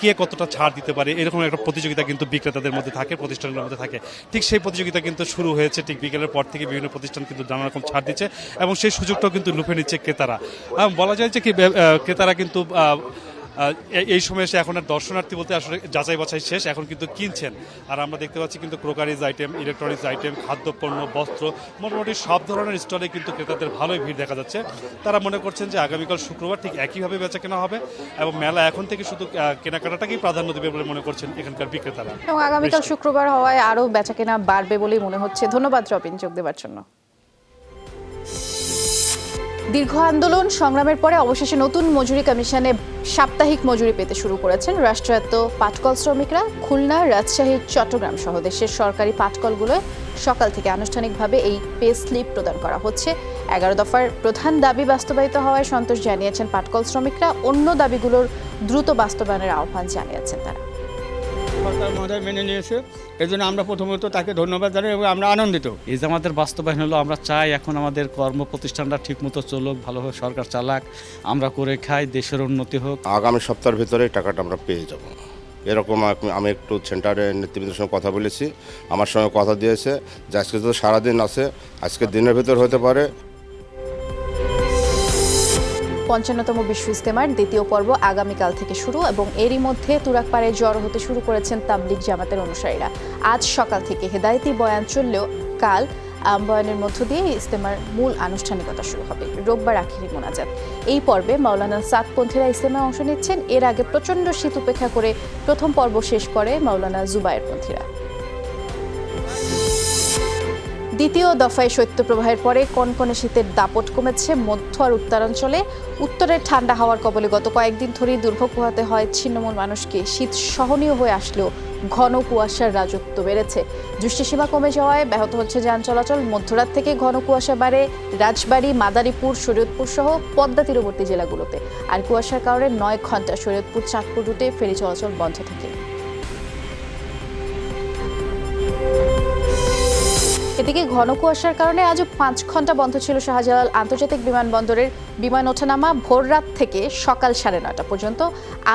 কে কতটা ছাড় দিতে পারে, এরকম একটা প্রতিযোগিতা কিন্তু বিক্রেতাদের মধ্যে থাকে, প্রতিষ্ঠানের মধ্যে থাকে। ঠিক সেই প্রতিযোগিতা কিন্তু শুরু হয়েছে ঠিক বিকেলের পর থেকে। বিভিন্ন প্রতিষ্ঠান কিন্তু নানা রকম ছাড় দিচ্ছে, এবং সেই সুযোগটাও কিন্তু লুফে নিচ্ছে ক্রেতারা। বলা যায় যে কি ক্রেতারা কিন্তু এই সময় এসে এখন আর দর্শনার্থী বলতে আসলে যাচাই বাছাই শেষ, এখন কিন্তু কিনছেন। আর আমরা দেখতে পাচ্ছি কিন্তু ক্রোকারিজ আইটেম, ইলেকট্রনিক্স আইটেম, খাদ্যপণ্য, বস্ত্র, মোটামুটি সব ধরনের স্টলে কিন্তু ক্রেতাদের ভালোই ভিড় দেখা যাচ্ছে। তারা মনে করছেন যে আগামীকাল শুক্রবার ঠিক একইভাবে বেচা কেনা হবে, এবং মেলা এখন থেকে শুধু কেনাকাটাটাকেই প্রাধান্য দেবে বলে মনে করছেন এখানকার বিক্রেতারা। এবং আগামীকাল শুক্রবার হওয়ায় আরও বেচা কেনা বাড়বে বলেই মনে হচ্ছে। ধন্যবাদ রবিন যোগ দেওয়ার জন্য। দীর্ঘ আন্দোলন সংগ্রামের পরে অবশেষে নতুন মজুরি কমিশনে সাপ্তাহিক মজুরি পেতে শুরু করেছেন রাষ্ট্রায়ত্ত পাটকল শ্রমিকরা। খুলনা, রাজশাহী, চট্টগ্রাম সহ দেশের সরকারি পাটকলগুলোয় সকাল থেকে আনুষ্ঠানিকভাবে এই পে স্লিপ প্রদান করা হচ্ছে। 11 দফার প্রধান দাবি বাস্তবায়িত হওয়ায় সন্তোষ জানিয়েছেন পাটকল শ্রমিকরা। অন্য দাবিগুলোর দ্রুত বাস্তবায়নের আহ্বান জানিয়েছেন তারা। সরকার মহোদয় মেনে নিয়েছে, এজন্য আমরা প্রথমত তাকে ধন্যবাদ জানাই এবং আমরা আনন্দিত। এই যে আমাদের বাস্তবায়ন হলো, আমরা চাই এখন আমাদের কর্ম প্রতিষ্ঠানটা ঠিকমতো চলুক, ভালোভাবে সরকার চালাক, আমরা করে খাই, দেশের উন্নতি হোক। আগামী সপ্তাহের ভিতরে টাকাটা আমরা পেয়ে যাব, এরকম আমি একটু সেন্টারে নেতৃবৃন্দের সঙ্গে কথা বলেছি, আমার সঙ্গে কথা দিয়েছে যে আজকে তো সারাদিন আছে, আজকে দিনের ভিতর হতে পারে। ৫৫তম বিশ্ব ইজতেমার দ্বিতীয় পর্ব আগামীকাল থেকে শুরু এবং এরই মধ্যে তুরাগপাড়ে জড়ো হতে শুরু করেছেন তাবলিগ জামাতের অনুসারীরা। আজ সকাল থেকে হেদায়েতি বয়ান চললেও কাল বয়ানের মধ্য দিয়ে ইজতেমার মূল আনুষ্ঠানিকতা শুরু হবে। রোববার আখিরি মোনাজাত। এই পর্বে মাওলানা সাদপন্থীরা ইজতেমায় অংশ নিচ্ছেন। এর আগে প্রচণ্ড শীত উপেক্ষা করে প্রথম পর্ব শেষ করে মাওলানা জুবায়েরপন্থীরা। দ্বিতীয় দফায় শৈত্যপ্রবাহের পরে কনকনে শীতের দাপট কমেছে মধ্য আর উত্তরাঞ্চলে। উত্তরের ঠান্ডা হাওয়ার কবলে গত কয়েকদিন ধরেই দুর্ভোগ পোহাতে হয় ছিন্নমূল মানুষকে। শীত সহনীয় হয়ে আসলেও ঘন কুয়াশার রাজত্ব বেড়েছে। দৃষ্টিসীমা কমে যাওয়ায় ব্যাহত হচ্ছে যান চলাচল। মধ্যরাত থেকে ঘন কুয়াশা বাড়ে রাজবাড়ী, মাদারীপুর, শরীয়তপুর সহ পদ্মা তীরবর্তী জেলাগুলোতে। আর কুয়াশার কারণে 9 ঘন্টা শরীয়তপুর চাঁদপুর রুটে ফেরি চলাচল বন্ধ থাকে। এদিকে ঘন কুয়াশার কারণে আজও 5 ঘন্টা বন্ধ ছিল শাহজালাল আন্তর্জাতিক বিমানবন্দরের বিমান ওঠানামা। ভোর রাত থেকে সকাল 9:30 পর্যন্ত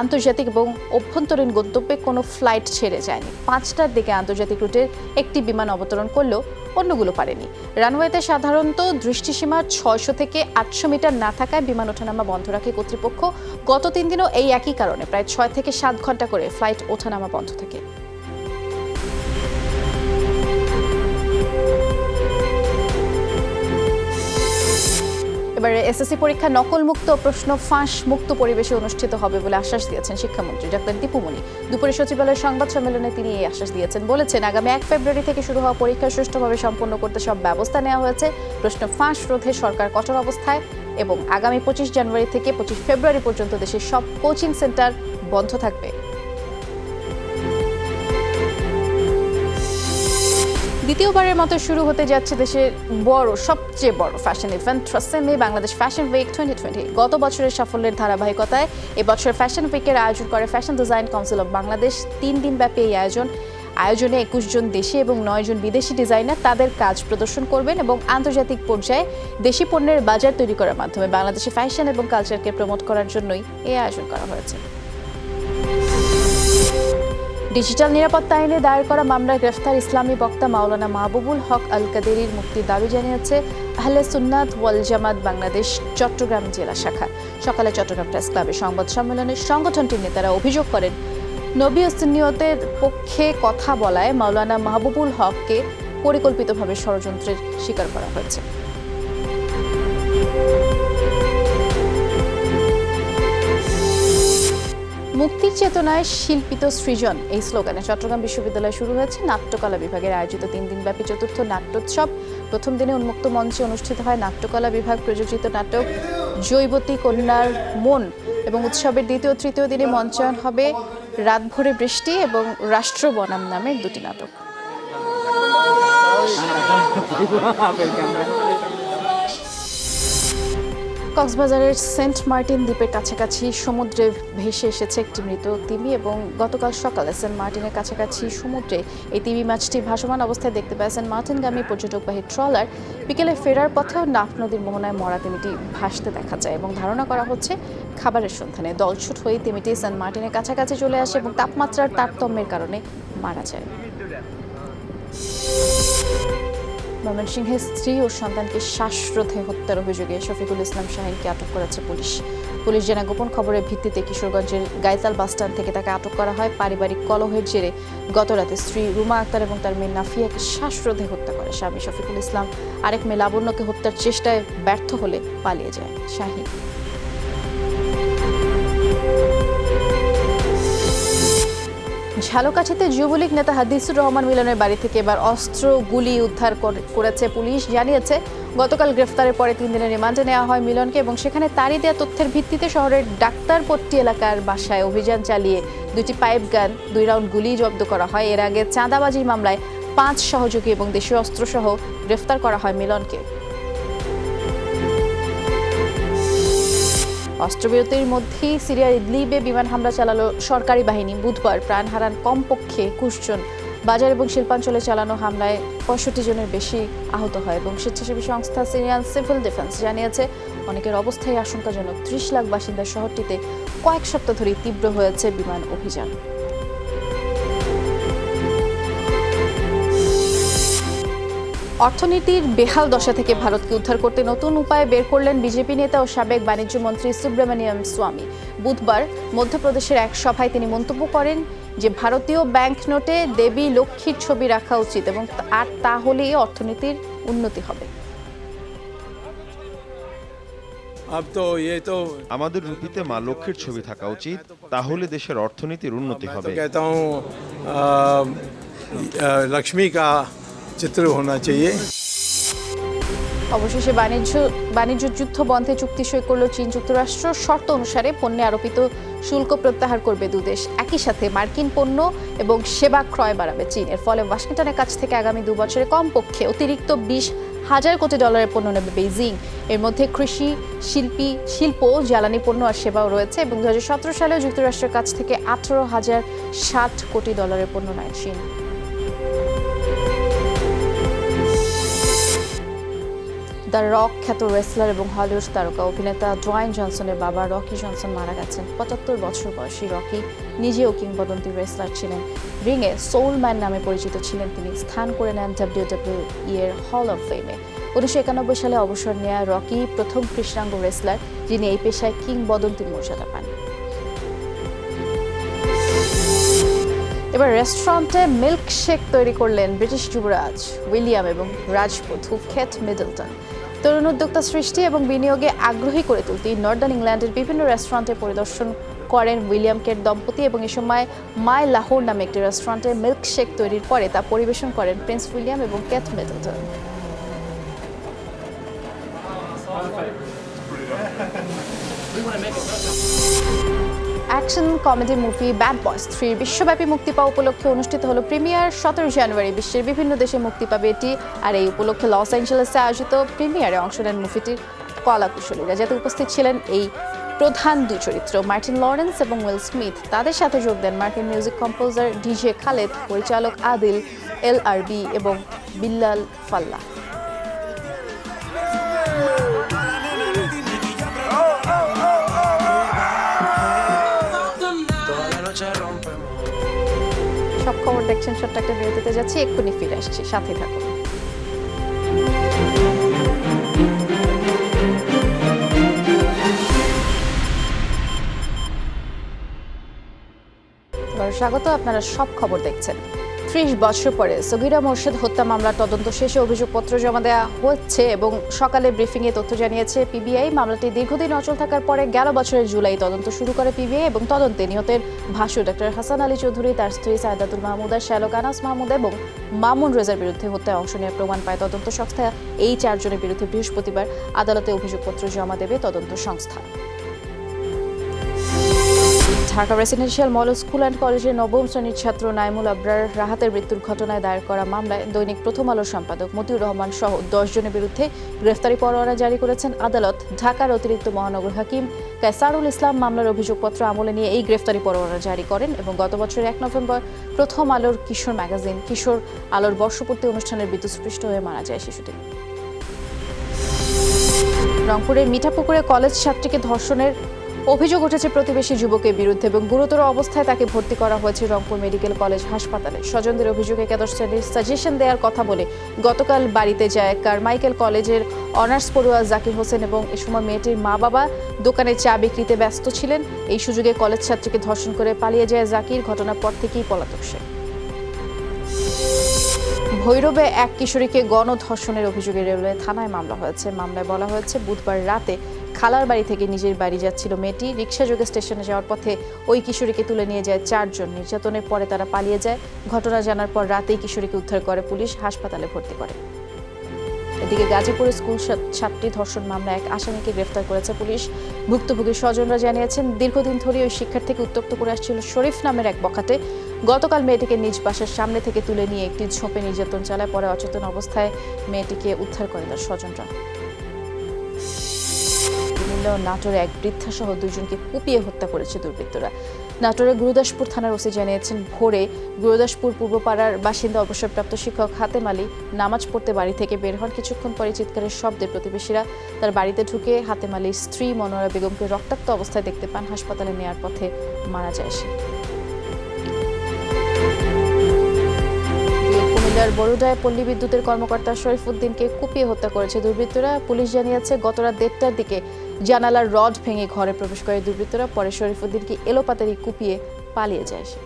আন্তর্জাতিক এবং অভ্যন্তরীণ গন্তব্যে কোনো ফ্লাইট ছেড়ে যায়নি। 5টার দিকে আন্তর্জাতিক রুটের একটি বিমান অবতরণ করলেও অন্যগুলো পারেনি। রানওয়েতে সাধারণত দৃষ্টিসীমা 600 থেকে 800 মিটার না থাকায় বিমান ওঠানামা বন্ধ রাখে কর্তৃপক্ষ। গত 3 দিনও এই একই কারণে প্রায় 6 থেকে 7 ঘন্টা করে ফ্লাইট ওঠানামা বন্ধ থাকে। এবারে এসএসসি পরীক্ষা নকলমুক্ত প্রশ্ন ফাঁস মুক্ত পরিবেশে অনুষ্ঠিত হবে বলে আশ্বাস দিয়েছেন শিক্ষামন্ত্রী ডক্টর দীপুমণি। দুপুরে সচিবালয়ের সংবাদ সম্মেলনে তিনি এই আশ্বাস দিয়েছেন। বলেছেন, আগামী 1 ফেব্রুয়ারি থেকে শুরু হওয়া পরীক্ষা সুষ্ঠুভাবে সম্পন্ন করতে সব ব্যবস্থা নেওয়া হয়েছে। প্রশ্ন ফাঁস রোধে সরকার কঠোর অবস্থায় এবং আগামী 25 জানুয়ারি থেকে 25 ফেব্রুয়ারি পর্যন্ত দেশের সব কোচিং সেন্টার বন্ধ থাকবে। দ্বিতীয়বারের মতো শুরু হতে যাচ্ছে দেশের সবচেয়ে বড় fashion event Tresemme Bangladesh fashion week 2020। গত বছরের সাফল্যের ধারাবাহিকতায় এবছর ফ্যাশন উইকের আয়োজন করে fashion design council of Bangladesh. 3 দিন ব্যাপী এই আয়োজনে 21 জন দেশি এবং 9 জন বিদেশি ডিজাইনার তাদের কাজ প্রদর্শন করবেন এবং আন্তর্জাতিক পর্যায়ে দেশি পণ্যের বাজার তৈরি করার মাধ্যমে বাংলাদেশে ফ্যাশন এবং কালচারকে প্রমোট করার জন্যই এই আয়োজন করা হয়েছে। ডিজিটাল নিরাপত্তা আইনে দায়ের করা মামলায় গ্রেফতার ইসলামী বক্তা মাওলানা মাহবুবুল হক আল কাদেরির মুক্তির দাবি জানিয়েছে আহলে সুন্নাত ওয়াল জামাত বাংলাদেশ চট্টগ্রাম জেলা শাখা। সকালে চট্টগ্রাম প্রেস ক্লাবে সংবাদ সম্মেলনে সংগঠনটির নেতারা অভিযোগ করেন, নবী ও সুন্নিয়তের পক্ষে কথা বলায় মাওলানা মাহবুবুল হককে পরিকল্পিতভাবে ষড়যন্ত্রের শিকার করা হয়েছে। মুক্তির চেতনায় শিল্পিত সৃজন এই স্লোগানে চট্টগ্রাম বিশ্ববিদ্যালয়ে শুরু হয়েছে নাট্যকলা বিভাগের আয়োজিত 3 দিনব্যাপী চতুর্থ নাট্যোৎসব। প্রথম দিনে উন্মুক্ত মঞ্চে অনুষ্ঠিত হয় নাট্যকলা বিভাগ প্রযোজিত নাটক জৈবতী কন্যার মন এবং উৎসবের দ্বিতীয় ও তৃতীয় দিনে মঞ্চায়ন হবে রাত ভরে বৃষ্টি এবং রাষ্ট্র বনাম নামের 2টি নাটক। কক্সবাজারের সেন্ট মার্টিন দ্বীপের কাছাকাছি সমুদ্রে ভেসে এসেছে একটি মৃত তিমি এবং গতকাল সকালে সেন্ট মার্টিনের কাছাকাছি সমুদ্রে এই তিমি মাছটি ভাসমান অবস্থায় দেখতে পায় সেন্ট মার্টিনগামী পর্যটকবাহী ট্রলার। বিকেলে ফেরার পথেও নাফ নদীর মোহনায় মরা তিমিটি ভাসতে দেখা যায় এবং ধারণা করা হচ্ছে খাবারের সন্ধানে দলছুট হয়ে তিমিটি সেন্ট মার্টিনের কাছাকাছি চলে আসে এবং তাপমাত্রার তারতম্যের কারণে মারা যায়। ময়মনসিংহের স্ত্রী ও সন্তানকে শ্বাসরোধে হত্যার অভিযোগে শফিকুল ইসলাম শাহিনকে আটক করেছে পুলিশ। পুলিশ জানা গোপন খবরের ভিত্তিতে কিশোরগঞ্জের গাইতাল বাসস্ট্যান্ড থেকে তাকে আটক করা হয়। পারিবারিক কলহের জেরে গতরাতে স্ত্রী রুমা আক্তার এবং তার মেয়ে নাফিয়াকে শ্বাসরোধে হত্যা করে স্বামী শফিকুল ইসলাম। আরেক মেয়ে লাবণ্যকে হত্যার চেষ্টায় ব্যর্থ হলে পালিয়ে যায় শাহিন। ঝালকাঠিতে যুবলীগ নেতা হাদিসুর রহমান মিলনের বাড়ি থেকে এবার অস্ত্র গুলি উদ্ধার করেছে পুলিশ। জানিয়েছে গতকাল গ্রেফতারের পরে 3 দিনের রিমান্ডে নেওয়া হয় মিলনকে এবং সেখানে তারই দেওয়া তথ্যের ভিত্তিতে শহরের ডাক্তারপট্টি এলাকার বাসায় অভিযান চালিয়ে 2টি পাইপ গান 2 রাউন্ড গুলি জব্দ করা হয়। এর আগে চাঁদাবাজির মামলায় 5 সহযোগী এবং দেশীয় অস্ত্রসহ গ্রেফতার করা হয় মিলনকে। অস্ত্রবিরতির মধ্যেই সিরিয়ার ইদলিবে বিমান হামলা চালালো সরকারি বাহিনী। বুধবার প্রাণ হারান কমপক্ষে 21 জন। বাজার এবং শিল্পাঞ্চলে চালানো হামলায় 65 জনের বেশি আহত হয় এবং স্বেচ্ছাসেবী সংস্থা সিরিয়ান সিভিল ডিফেন্স জানিয়েছে অনেকের অবস্থাই আশঙ্কাজনক। 30 লাখ বাসিন্দার শহরটিতে কয়েক সপ্তাহ ধরে তীব্র হয়েছে বিমান অভিযান। অর্থনীতির বেহাল দশা থেকে ভারতকে উদ্ধার করতে নতুন উপায় বের করলেন বিজেপি নেতা ও সাবেক বাণিজ্য মন্ত্রী সুব্রমণিয়াম স্বামী। বুধবার মধ্যপ্রদেশের এক সভায় তিনি মন্তব্য করেন যে ভারতীয় ব্যাংক নোটে দেবী লক্ষ্মীর ছবি রাখা উচিত এবং আর তাহলেই অর্থনীতির উন্নতি হবে। আমাদের রুপিতে মা লক্ষ্মীর ছবি থাকা উচিত, তাহলে দেশের অর্থনীতির উন্নতি হবে। লক্ষ্মী কা চিত্র হোনা চাইয়ে। অবশেষে বাণিজ্য যুদ্ধ বন্ধে চুক্তি সই করল চীন যুক্তরাষ্ট্র। শর্ত অনুসারে পণ্যে আরোপিত শুল্ক প্রত্যাহার করবে দুদেশ। একই সাথে মার্কিন পণ্য এবং সেবা ক্রয় বাড়াবে চীন। এর ফলে ওয়াশিংটনের কাছ থেকে আগামী 2 বছরে কমপক্ষে অতিরিক্ত $20,000 কোটি পণ্য নেবে বেইজিং। এর মধ্যে কৃষি, শিল্প, জ্বালানি পণ্য আর সেবাও রয়েছে এবং 2017 সালে যুক্তরাষ্ট্রের কাছ থেকে $18,060 কোটি পণ্য নেয় চীন। দ্য রক খ্যাত রেসলার এবং হলিউড তারকা অভিনেতা ডোয়াইন জনসনের বাবা রকি জনসন মারা গেছেন। 75 বছর বয়সী রকি নিজেও কিংবদন্তি রেসলার ছিলেন। রিংয়ে সোল ম্যান নামে পরিচিত ছিলেন তিনি। স্থান করে নেন WWE এর হল অফ ফেমে। 1991 সালে অবসর নেওয়া রকি প্রথম কৃষ্ণাঙ্গ রেসলার যিনি এই পেশায় কিংবদন্তির মর্যাদা পান। এবার রেস্টুরেন্টে মিল্কশেক তৈরি করলেন ব্রিটিশ যুবরাজ উইলিয়াম এবং রাজবধূ কেট মিডলটন। তরুণ উদ্যোক্তা সৃষ্টি এবং বিনিয়োগে আগ্রহী করে তুলতে নর্দার্ন ইংল্যান্ডের বিভিন্ন রেস্টুরেন্টে পরিদর্শন করেন উইলিয়াম কেট দম্পতি এবং এ সময় মাই লাহোর নামে একটি রেস্টুরেন্টে মিল্কশেক তৈরির পরে তা পরিবেশন করেন প্রিন্স উইলিয়াম এবং Kate Middleton. Action comedy movie Bad Boys 3 বিশ্বব্যাপী মুক্তি পাওয়া উপলক্ষে অনুষ্ঠিত হলো প্রিমিয়ার। 17 জানুয়ারি বিশ্বের বিভিন্ন দেশে মুক্তি পাবে এটি। আর এই উপলক্ষে লস অ্যাঞ্জেলেসে আয়োজিত প্রিমিয়ারে অংশ নেন মুভিটির কলাকুশলীরা, যাতে উপস্থিত ছিলেন এই প্রধান 2 চরিত্র মার্টিন লরেন্স এবং উইল স্মিথ। তাদের সাথে যোগ দেন মার্কিন মিউজিক কম্পোজার ডিজে খালেদ, পরিচালক আদিল এলআরবি এবং বিল্লাল ফাল্লাহ। সব খবর দেখছেন, ছোট্ট একটা বিরতিতে যাচ্ছি, এক্ষুনি ফিরে আসছি, সাথে থাকুন। স্বাগত, আপনারা সব খবর দেখছেন। 30 বছর পরে সগীরা মোর্শেদ হত্যা মামলার তদন্ত শেষে অভিযোগপত্র জমা দেওয়া হচ্ছে এবং সকালে ব্রিফিংয়ে তথ্য জানিয়েছে পিবিআই। মামলাটি দীর্ঘদিন অচল থাকার পরে 11 বছরের জুলাই তদন্ত শুরু করে পিবিআই এবং তদন্তে নিহতের ভাষ্য ডক্টর হাসান আলী চৌধুরী, তার স্ত্রী সায়দাতুল মাহমুদা, শ্যালক আনাস মাহমুদ এবং মামুন রেজার বিরুদ্ধে হত্যায় অংশ নেওয়ার প্রমাণ পায় তদন্ত সংস্থা। এই 4 জনের বিরুদ্ধে বৃহস্পতিবার আদালতে অভিযোগপত্র জমা দেবে তদন্ত সংস্থা। Dhaka residential model school and কলেজের 9ম শ্রেণীর ছাত্র নাইমুল আবরার রাহাতের মৃত্যুর ঘটনায় দায়ের করা মামলায় দৈনিক প্রথম আলোর সম্পাদক মতিউর রহমান সহ 10 জনের বিরুদ্ধে গ্রেফতারি পরোয়ানা জারি করেছেন আদালত। ঢাকার অতিরিক্ত মহানগর হাকিম কায়সারুল ইসলাম মামলার অভিযোগপত্র আমলে নিয়ে এই গ্রেফতারি পরোয়ানা জারি করেন এবং গত বছরের 1 নভেম্বর প্রথম আলোর কিশোর ম্যাগাজিন কিশোর আলোর বর্ষপূর্তি অনুষ্ঠানের বিদ্যুৎস্পৃষ্ট হয়ে মারা যায় শিশুটি। রংপুরের মিঠাপুকুরে কলেজ ছাত্রীকে ধর্ষণের অভিযোগ উঠেছে প্রতিবেশী যুবকের বিরুদ্ধে এবং গুরুতর অবস্থায় তাকে ভর্তি করা হয়েছে রংপুর মেডিকেল কলেজ হাসপাতালে। স্বজনদের অভিযোগ একাদশ শ্রেণীর সাজেশন দেওয়ার কথা বলে গতকাল বাড়িতে যায় কারমাইকেল কলেজের অনার্স পড়ুয়া জাকির হোসেন এবং এ সময় মেয়েটির মা বাবা দোকানে চা বিক্রিতে ব্যস্ত ছিলেন। এই সুযোগে কলেজ ছাত্রীকে ধর্ষণ করে পালিয়ে যায় জাকির। ঘটনার পর থেকেই পলাতক সে। ভৈরবে এক কিশোরীকে গণধর্ষণের অভিযোগে রেলওয়ে থানায় মামলা হয়েছে। মামলায় বলা হয়েছে বুধবার রাতে খালার বাড়ি থেকে নিজের বাড়ি যাচ্ছিল মেয়েটি। রিকশাযোগে স্টেশনে যাওয়ার পথে ওই কিশোরীকে তুলে নিয়ে যায় 4 জন। নির্যাতনের পরে তারা পালিয়ে যায়। ঘটনা জানার পর রাতেই কিশোরীকে উদ্ধার করে পুলিশ, হাসপাতালে ভর্তি করে। এদিকে গাজীপুরে স্কুল ছাত্রী ধর্ষণ মামলায় এক আসামিকে গ্রেফতার করেছে পুলিশ। ভুক্তভোগীর স্বজনরা জানিয়েছেন, দীর্ঘদিন ধরে ওই শিক্ষার্থীকে উত্ত্যক্ত করে আসছিল শরীফ নামের এক বখাটে। গতকাল মেয়েটিকে নিজ বাসার সামনে থেকে তুলে নিয়ে একটি ঝোপে নির্যাতন চালায়। পরে অচেতন অবস্থায় মেয়েটিকে উদ্ধার করে তার স্বজনরা। নাটোরে এক বৃদ্ধাসহ দুইজনকে কুপিয়ে হত্যা করেছে দুর্বৃত্তরা। নাটোরের গুরুদাসপুর থানার ওসি জানিয়েছেন, ভোরে গুরুদাসপুর পূর্বপাড়ার বাসিন্দা অবসরপ্রাপ্ত শিক্ষক হাতেম আলী নামাজ পড়তে বাড়ি থেকে বের হন। কিছুক্ষণ পরে চিৎকারের শব্দে প্রতিবেশীরা তার বাড়িতে ঢুকে হাতেম আলীর স্ত্রী মনোয়ারা বেগমকে রক্তাক্ত অবস্থায় দেখতে পান। হাসপাতালে নেওয়ার পথে মারা যায় সে। কুমিল্লার বরুডায় পল্লী বিদ্যুতের কর্মকর্তা শরীফউদ্দিনকে কুপিয়ে হত্যা করেছে দুর্বৃত্তরা। পুলিশ জানিয়েছে, গত রাত 1টার দিকে জানালার রড ভেঙে ঘরে প্রবেশ করে দুর্বৃত্তরা। পরে শরীফউদ্দিনকে এলোপাতাড়ি কুপিয়ে পালিয়ে যায় সে।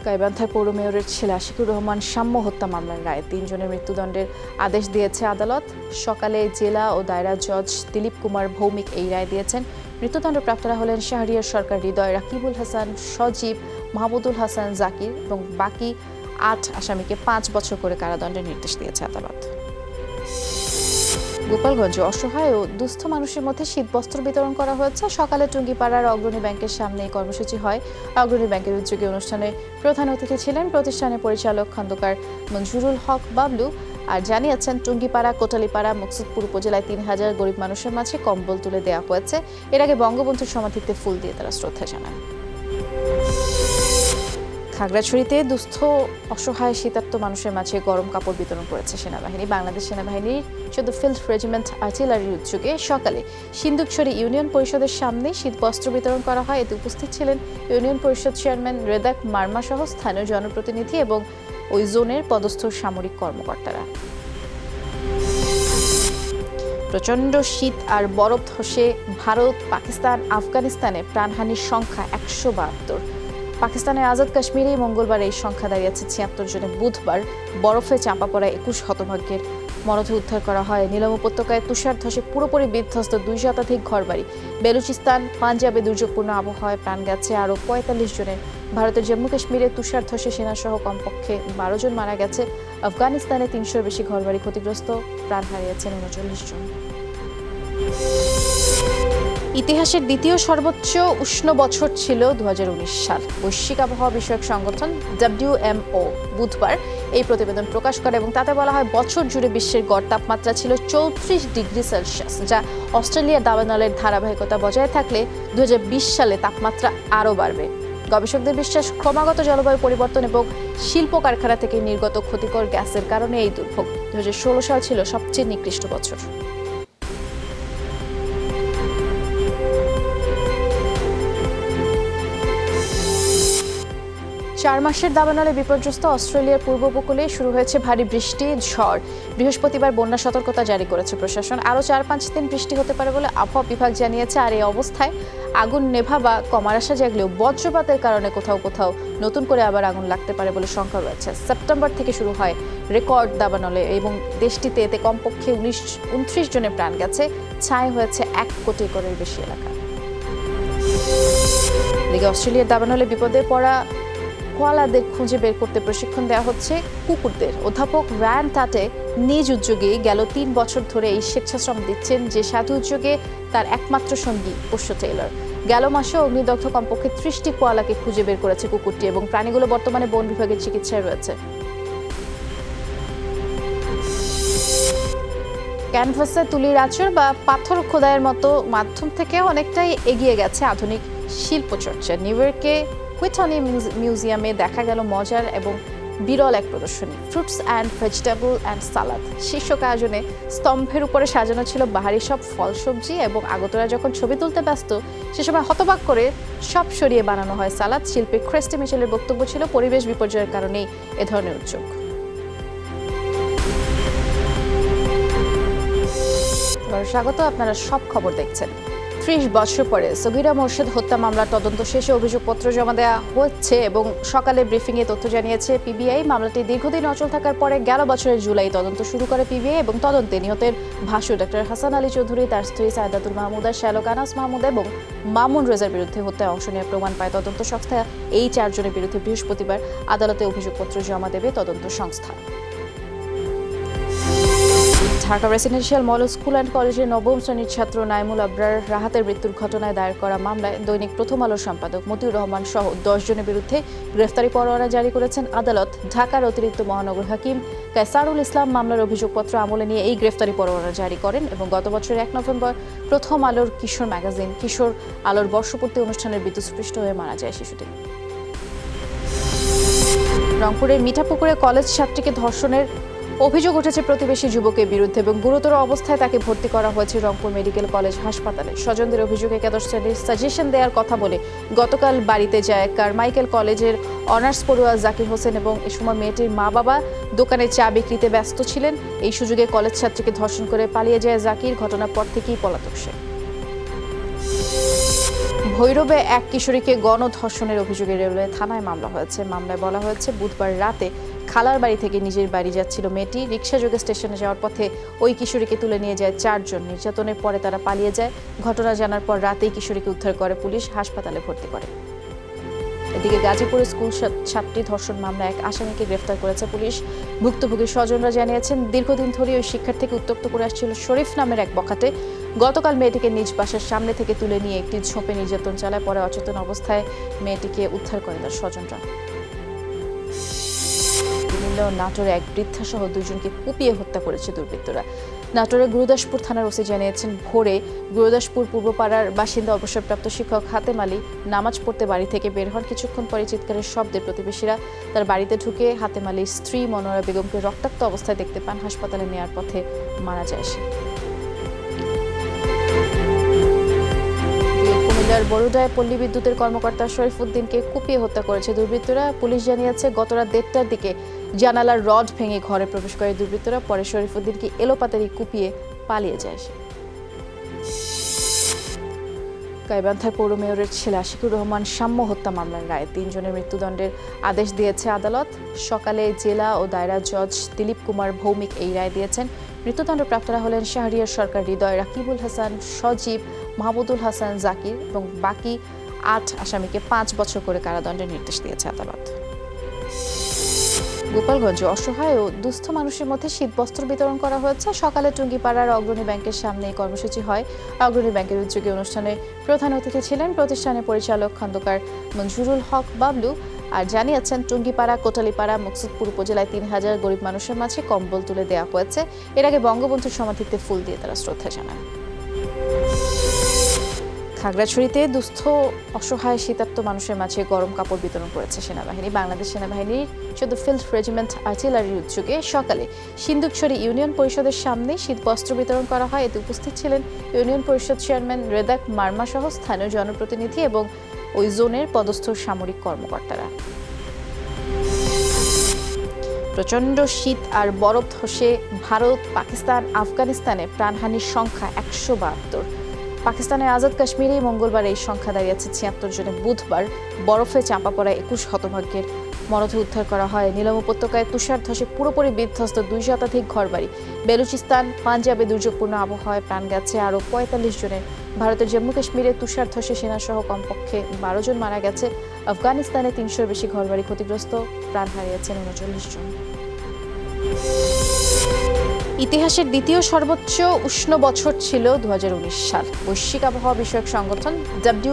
গাইবান্ধার পৌর মেয়রের ছেলে আশিকুর রহমান সাম্য হত্যা মামলার রায়ে 3 জনের মৃত্যুদণ্ডের আদেশ দিয়েছে আদালত। সকালে জেলা ও দায়রা জজ দিলীপ কুমার ভৌমিক এই রায় দিয়েছেন। মৃত্যুদণ্ডপ্রাপ্তরা হলেন শাহরিয়ার সরকার হৃদয়, রাকিবুল হাসান, সজীব, মাহমুদুল হাসান, জাকির এবং বাকি 8 আসামিকে 5 বছর করে কারাদণ্ডের নির্দেশ দিয়েছে আদালত। গোপালগঞ্জে অসহায় ও দুস্থ মানুষের মধ্যে শীতবস্ত্র বিতরণ করা হয়েছে। সকালে টুঙ্গিপাড়ার অগ্রণী ব্যাংকের সামনে এই কর্মসূচি হয়। অগ্রণী ব্যাংকের উদ্যোগে অনুষ্ঠানে প্রধান অতিথি ছিলেন প্রতিষ্ঠানের পরিচালক খন্দকার মঞ্জুরুল হক বাবলু। আর জানিয়েছেন, টুঙ্গিপাড়া, কোটালীপাড়া, মুকসুদপুর উপজেলায় 3000 গরিব মানুষের মাঝে কম্বল তুলে দেওয়া হয়েছে। এর আগে বঙ্গবন্ধুর সমাধিতে ফুল দিয়ে তারা শ্রদ্ধা জানান। খাগড়াছড়িতে দুস্থ অসহায় শীতার্ত মানুষের মাঝে গরম কাপড় বিতরণ করেছে সেনাবাহিনী। বাংলাদেশ সেনাবাহিনীর 14 ফিল্ড রেজিমেন্ট আর্টিলারির উদ্যোগে সকালে সিন্দুকছড়ি ইউনিয়ন পরিষদের সামনে শীতবস্ত্র বিতরণ করা হয়। এতে উপস্থিত ছিলেন ইউনিয়ন পরিষদ চেয়ারম্যান রেদাক মার্মা সহ স্থানীয় জনপ্রতিনিধি এবং ওই জোনের পদস্থ সামরিক কর্মকর্তারা। প্রচণ্ড শীত আর বরফ ধসে ভারত, পাকিস্তান, আফগানিস্তানে প্রাণহানির সংখ্যা 172। পাকিস্তানের আজাদ কাশ্মীরে মঙ্গলবার এই সংখ্যা দাঁড়িয়েছে 76 জনে। বুধবার বরফে চাপা পড়া 21 হতভাগ্যের মরদেহ উদ্ধার করা হয়। নীলম উপত্যকায় তুষার ধসে পুরোপুরি বিধ্বস্ত 2 শতাধিক ঘরবাড়ি। বেলুচিস্তান, পাঞ্জাবে দুর্যোগপূর্ণ আবহাওয়ায় প্রাণ গেছে আরও 45 জনের। ভারতের জম্মু কাশ্মীরে তুষার ধসে সেনাসহ কমপক্ষে 12 জন মারা গেছে। আফগানিস্তানে 300-এর বেশি ঘরবাড়ি ক্ষতিগ্রস্ত, প্রাণ হারিয়েছেন 39 জন। ইতিহাসের দ্বিতীয় সর্বোচ্চ উষ্ণ বছর ছিল 2019 সাল। বৈশ্বিক আবহাওয়া বিষয়ক সংগঠন WMO বুধবার এই প্রতিবেদন প্রকাশ করে এবং তাতে বলা হয়, বছর জুড়ে বিশ্বের গড় তাপমাত্রা ছিল 34 ডিগ্রি সেলসিয়াস, যা অস্ট্রেলিয়ার দাবানলের ধারাবাহিকতা বজায় থাকলে 2020 সালে তাপমাত্রা আরও বাড়বে। গবেষকদের বিশ্বাস, ক্রমাগত জলবায়ু পরিবর্তন এবং শিল্প কারখানা থেকে নির্গত ক্ষতিকর গ্যাসের কারণে এই দুর্ভোগ। 2016 সাল ছিল সবচেয়ে নিকৃষ্ট বছর। চার মাসের দাবানলে বিপর্যস্ত অস্ট্রেলিয়ার পূর্ব উপকূলে শুরু হয়েছে ভারী বৃষ্টি, ঝড়। বৃহস্পতিবার বন্যা সতর্কতা জারি করেছে প্রশাসন। আরও 4-5 দিন বৃষ্টি হতে পারে বলে আবহাওয়া বিভাগ জানিয়েছে। আর এই অবস্থায় আগুন নেভা বা কমার আশা জাগলেও বজ্রপাতের কারণে কোথাও কোথাও নতুন করে আবার আগুন লাগতে পারে বলে শঙ্কা রয়েছে। সেপ্টেম্বর থেকে শুরু হয় রেকর্ড দাবানলে এবং দেশটিতে এতে কমপক্ষে 29 জনের প্রাণ গেছে। ছাই হয়েছে 1 কোটি একরের বেশি এলাকা। এদিকে অস্ট্রেলিয়ার দাবানলে বিপদে পড়া কোয়ালাদের খুঁজে বের করতে প্রশিক্ষণ দেওয়া হচ্ছে কুকুরদের। অধ্যাপক রায়ান টাটে নিজ উদ্যোগে গেল 3 বছর ধরে এই স্বেচ্ছাশ্রম দিচ্ছেন, যে সাথে উদ্যোগে তার একমাত্র সঙ্গী পোষ্য টেইলর। গেল মাসে অগ্নিদগ্ধ কমপক্ষে 30টি কোয়ালাকে খুঁজে বের করেছে কুকুরটি এবং প্রাণীগুলো বর্তমানে বন বিভাগের চিকিৎসায় রয়েছে। ক্যানভাসে তুলির আঁচড় বা পাথর খোদাইয়ের মতো মাধ্যম থেকে অনেকটাই এগিয়ে গেছে আধুনিক শিল্পচর্চা। নিউ ইয়র্কে হুইটনি মিউজিয়ামে দেখা গেল মজার এবং বিরল এক প্রদর্শনী, ফ্রুটস অ্যান্ড ভেজিটেবল অ্যান্ড সালাদ। শীর্ষক আয়োজনে স্তম্ভের উপরে সাজানো ছিল বাহারি সব ফল সবজি এবং আগতরা যখন ছবি তুলতে ব্যস্ত সে সময় হতবাক করে সব সরিয়ে বানানো হয় সালাদ। শিল্পী ক্রেস্টি মিচেলের বক্তব্য ছিল, পরিবেশ বিপর্যয়ের কারণেই এ ধরনের উদ্যোগ। স্বাগত, আপনারা সব খবর দেখছেন। 30 বছর পরে সগীরা মোর্শেদ হত্যা মামলার তদন্ত শেষে অভিযোগপত্র জমা দেওয়া হচ্ছে এবং সকালে ব্রিফিংয়ে তথ্য জানিয়েছে পিবিআই। মামলাটি দীর্ঘদিন অচল থাকার পরে গেল বছরের জুলাই তদন্ত শুরু করে পিবিআই এবং তদন্তে নিহতের ভাষ্য ডক্টর হাসান আলী চৌধুরী, তার স্ত্রী সায়দাতুল মাহমুদা, শ্যালক আনাস মাহমুদ এবং মামুন রেজার বিরুদ্ধে হত্যায় অংশ নেওয়ার প্রমাণ পায় তদন্ত সংস্থা। এই 4 জনের বিরুদ্ধে বৃহস্পতিবার আদালতে অভিযোগপত্র জমা দেবে তদন্ত সংস্থা। Dhaka residential model school and কলেজের নবম শ্রেণীর ছাত্র নাইমুল আবরার রাহাতের মৃত্যুর ঘটনায় দায়ের করা মামলায় দৈনিক প্রথম আলোর সম্পাদক মতিউর রহমান সহ 10 জনের বিরুদ্ধে গ্রেফতারি পরোয়ানা জারি করেছেন আদালত। ঢাকার অতিরিক্ত মহানগর হাকিম কায়সারুল ইসলাম মামলার অভিযোগপত্র আমলে নিয়ে এই গ্রেফতারি পরোয়ানা জারি করেন এবং গত বছরের 1 নভেম্বর প্রথম আলোর কিশোর ম্যাগাজিন কিশোর আলোর বর্ষপূর্তি অনুষ্ঠানের বিদ্যুৎস্পৃষ্ট হয়ে মারা যায় শিশুটি। রংপুরের মিঠাপুকুরে কলেজ ছাত্রীকে ধর্ষণের অভিযোগ উঠেছে প্রতিবেশী যুবকের বিরুদ্ধে এবং গুরুতর অবস্থায় তাকে ভর্তি করা হয়েছে রংপুর মেডিকেল কলেজ হাসপাতালে। স্বজনদের অভিযোগ একাদশ শ্রেণীর সাজেশন দেওয়ার কথা বলে গতকাল বাড়িতে যায় কারমাইকেল কলেজের অনার্স পড়ুয়া জাকির হোসেন এবং এ সময় মেয়েটির মা বাবা দোকানে চা বিক্রিতে ব্যস্ত ছিলেন। এই সুযোগে কলেজ ছাত্রীকে ধর্ষণ করে পালিয়ে যায় জাকির। ঘটনার পর থেকেই পলাতক সে। ভৈরবে এক কিশোরীকে গণধর্ষণের অভিযোগে রেলওয়ে থানায় মামলা হয়েছে। মামলায় বলা হয়েছে বুধবার রাতে খালার বাড়ি থেকে নিজের বাড়ি যাচ্ছিল মেয়েটি। রিকশাযোগে স্টেশনে যাওয়ার পথে ওই কিশোরীকে তুলে নিয়ে যায় 4 জন। নির্যাতনের পরে তারা পালিয়ে যায়। ঘটনা জানার পর রাতেই কিশোরীকে উদ্ধার করে পুলিশ, হাসপাতালে ভর্তি করে। এদিকে গাজীপুরে স্কুল ছাত্রী ধর্ষণ মামলায় এক আসামিকে গ্রেফতার করেছে পুলিশ। ভুক্তভোগীর স্বজনরা জানিয়েছেন দীর্ঘদিন ধরে ওই শিক্ষার্থীকে উত্ত্যক্ত করে আসছিল শরীফ নামের এক বখাটে। গতকাল মেয়েটিকে নিজ বাসার সামনে থেকে তুলে নিয়ে একটি ঝোপে নির্যাতন চালায়। পরে অচেতন অবস্থায় মেয়েটিকে উদ্ধার করে তার স্বজনরা। নাটোরে এক বৃদ্ধা সহ 2 জনকে কুপিয়ে হত্যা করেছে দুর্বৃত্তরা। নাটোরের গুরুদাসপুর থানার ওসি জানিয়েছেন ভোরে গুরুদাসপুর পূর্বপাড়ার বাসিন্দা অবসরপ্রাপ্ত শিক্ষক হাতেম আলী নামাজ পড়তে বাড়ি থেকে বের হন। কিছুক্ষণ পরে চিৎকারের শব্দে প্রতিবেশীরা তার বাড়িতে ঢুকে হাতেম আলীর স্ত্রী মনোয়ারা বেগমকে রক্তাক্ত অবস্থায় দেখতে পান। হাসপাতালে নেওয়ার পথে মারা যায় সে। কুমিল্লার বরুডায় পল্লী বিদ্যুতের কর্মকর্তা শরীফউদ্দিনকে কুপিয়ে হত্যা করেছে দুর্বৃত্তরা। পুলিশ জানিয়েছে গত রাত 1:30টার দিকে জানালার রড ভেঙে ঘরে প্রবেশ করে দুর্বৃত্তরা। পরে শরীফউদ্দিনকে এলোপাতাড়ি কুপিয়ে পালিয়ে যায় সে। গাইবান্ধার পৌর মেয়রের ছেলে আশিকুর রহমান সাম্য হত্যা মামলার রায় 3 জনের মৃত্যুদণ্ডের আদেশ দিয়েছে আদালত। সকালে জেলা ও দায়রা জজ দিলীপ কুমার ভৌমিক এই রায় দিয়েছেন। মৃত্যুদণ্ডপ্রাপ্তরা হলেন শাহরিয়ার সরকার হৃদয়, রাকিবুল হাসান, সজীব, মাহমুদুল হাসান, জাকির এবং বাকি 8 আসামিকে 5 বছর করে কারাদণ্ডের নির্দেশ দিয়েছে আদালত। গোপালগঞ্জে অসহায় ও দুস্থ মানুষের মধ্যে শীতবস্ত্র বিতরণ করা হয়েছে। সকালে টুঙ্গিপাড়ার অগ্রণী ব্যাংকের সামনে এই কর্মসূচি হয়। অগ্রণী ব্যাংকের উদ্যোগে অনুষ্ঠানে প্রধান অতিথি ছিলেন প্রতিষ্ঠানের পরিচালক খন্দকার মঞ্জুরুল হক বাবলু। আর জানিয়েছেন টুঙ্গিপাড়া, কোটালীপাড়া, মুকসুদপুর উপজেলায় 3000 গরিব মানুষের মাঝে কম্বল তুলে দেওয়া হয়েছে। এর আগে বঙ্গবন্ধুর সমাধিতে ফুল দিয়ে তারা শ্রদ্ধা জানান। খাগড়াছড়িতে দুস্থ অসহায় শীতার্ত মানুষের মাঝে গরম কাপড় বিতরণ করেছে সেনাবাহিনী। বাংলাদেশ সেনাবাহিনীর 14 ফিল্ড রেজিমেন্ট আর্টিলারির উদ্যোগে সকালে সিন্দুকছড়ি ইউনিয়ন পরিষদের সামনে শীতবস্ত্র বিতরণ করা হয়। এতে উপস্থিত ছিলেন ইউনিয়ন পরিষদ চেয়ারম্যান রেদাক মার্মা সহ স্থানীয় জনপ্রতিনিধি এবং ওই জোনের পদস্থ সামরিক কর্মকর্তারা। প্রচণ্ড শীত আর বরফ ধসে ভারত, পাকিস্তান, আফগানিস্তানে প্রাণহানির সংখ্যা 172। পাকিস্তানের আজাদ কাশ্মীরে মঙ্গলবার এই সংখ্যা দাঁড়িয়েছে 76 জনে। বুধবার বরফে চাপা পড়া 21 হতভাগ্যের মরদেহ উদ্ধার করা হয়। নীলম উপত্যকায় তুষার ধসে পুরোপুরি বিধ্বস্ত 2 শতাধিক ঘরবাড়ি। বেলুচিস্তান, পাঞ্জাবে দুর্যোগপূর্ণ আবহাওয়ায় প্রাণ গেছে আরও 45 জনের। ভারতের জম্মু কাশ্মীরে তুষার ধসে সেনাসহ কমপক্ষে 12 জন মারা গেছে। আফগানিস্তানে 300-এর বেশি ঘরবাড়ি ক্ষতিগ্রস্ত, প্রাণ হারিয়েছেন 39 জন। ইতিহাসের দ্বিতীয় সর্বোচ্চ উষ্ণ বছর ছিল 2019 সাল। বৈশ্বিক আবহাওয়া বিষয়ক সংগঠন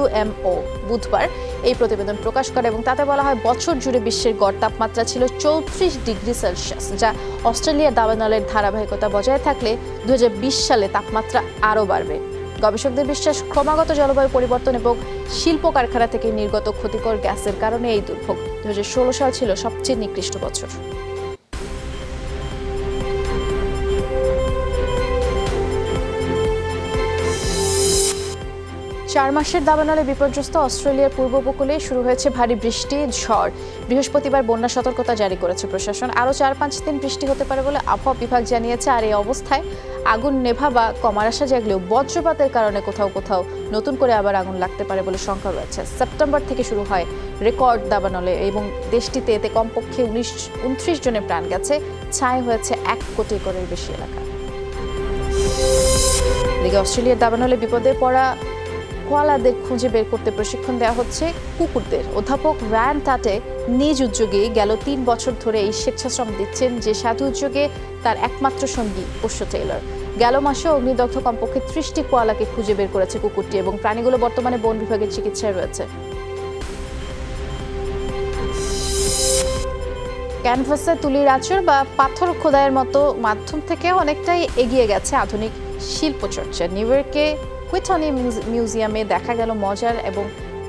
WMO বুধবার এই প্রতিবেদন প্রকাশ করে এবং তাতে বলা হয় বছর জুড়ে বিশ্বের গড় তাপমাত্রা ছিল 34 ডিগ্রি সেলসিয়াস, যা অস্ট্রেলিয়ার দাবানলের ধারাবাহিকতা বজায় থাকলে 2020 সালে তাপমাত্রা আরও বাড়বে। গবেষকদের বিশ্বাস, ক্রমাগত জলবায়ু পরিবর্তন এবং শিল্প কারখানা থেকে নির্গত ক্ষতিকর গ্যাসের কারণে এই দুর্ভোগ। 2016 সাল ছিল সবচেয়ে নিকৃষ্ট বছর। 4 মাসের দাবানলে বিপর্যস্ত অস্ট্রেলিয়ার পূর্ব উপকূলে শুরু হয়েছে ভারী বৃষ্টি, ঝড়। বৃহস্পতিবার বন্যা সতর্কতা জারি করেছে প্রশাসন। আরও 4-5 দিন বৃষ্টি হতে পারে বলে আবহাওয়া বিভাগ জানিয়েছে। আর এই অবস্থায় আগুন নেভা বা কমার আশা জাগলেও বজ্রপাতের কারণে কোথাও কোথাও নতুন করে আবার আগুন লাগতে পারে বলে শঙ্কা রয়েছে। সেপ্টেম্বর থেকে শুরু হয় রেকর্ড দাবানলে এবং দেশটিতে এতে কমপক্ষে 29 জনের প্রাণ গেছে। ছাই হয়েছে 1 কোটি একরের বেশি এলাকা। এদিকে অস্ট্রেলিয়ার দাবানলে বিপদে পড়া কোয়ালাদের খুঁজে বের করতে প্রশিক্ষণ দেওয়া হচ্ছে কুকুরদের। অধ্যাপক রায়ান টাটে নিজ উদ্যোগে গেল 3 বছর ধরে এই স্বেচ্ছাশ্রম দিচ্ছেন, যে সাধু উদ্যোগে তার একমাত্র সঙ্গী পোষ্য টেইলর। গেল মাসে অগ্নিদগ্ধ কমপক্ষে 30টি কোয়ালাকে খুঁজে বের করেছে কুকুরটি এবং প্রাণীগুলো বর্তমানে বন বিভাগের চিকিৎসায় রয়েছে। ক্যানভাসে তুলির আঁচড় বা পাথর খোদাইয়ের মতো মাধ্যম থেকে অনেকটাই এগিয়ে গেছে আধুনিক শিল্পচর্চা। নিউ ইয়র্কে কুইটনি মিউজিয়ামে দেখা গেল মজার এবং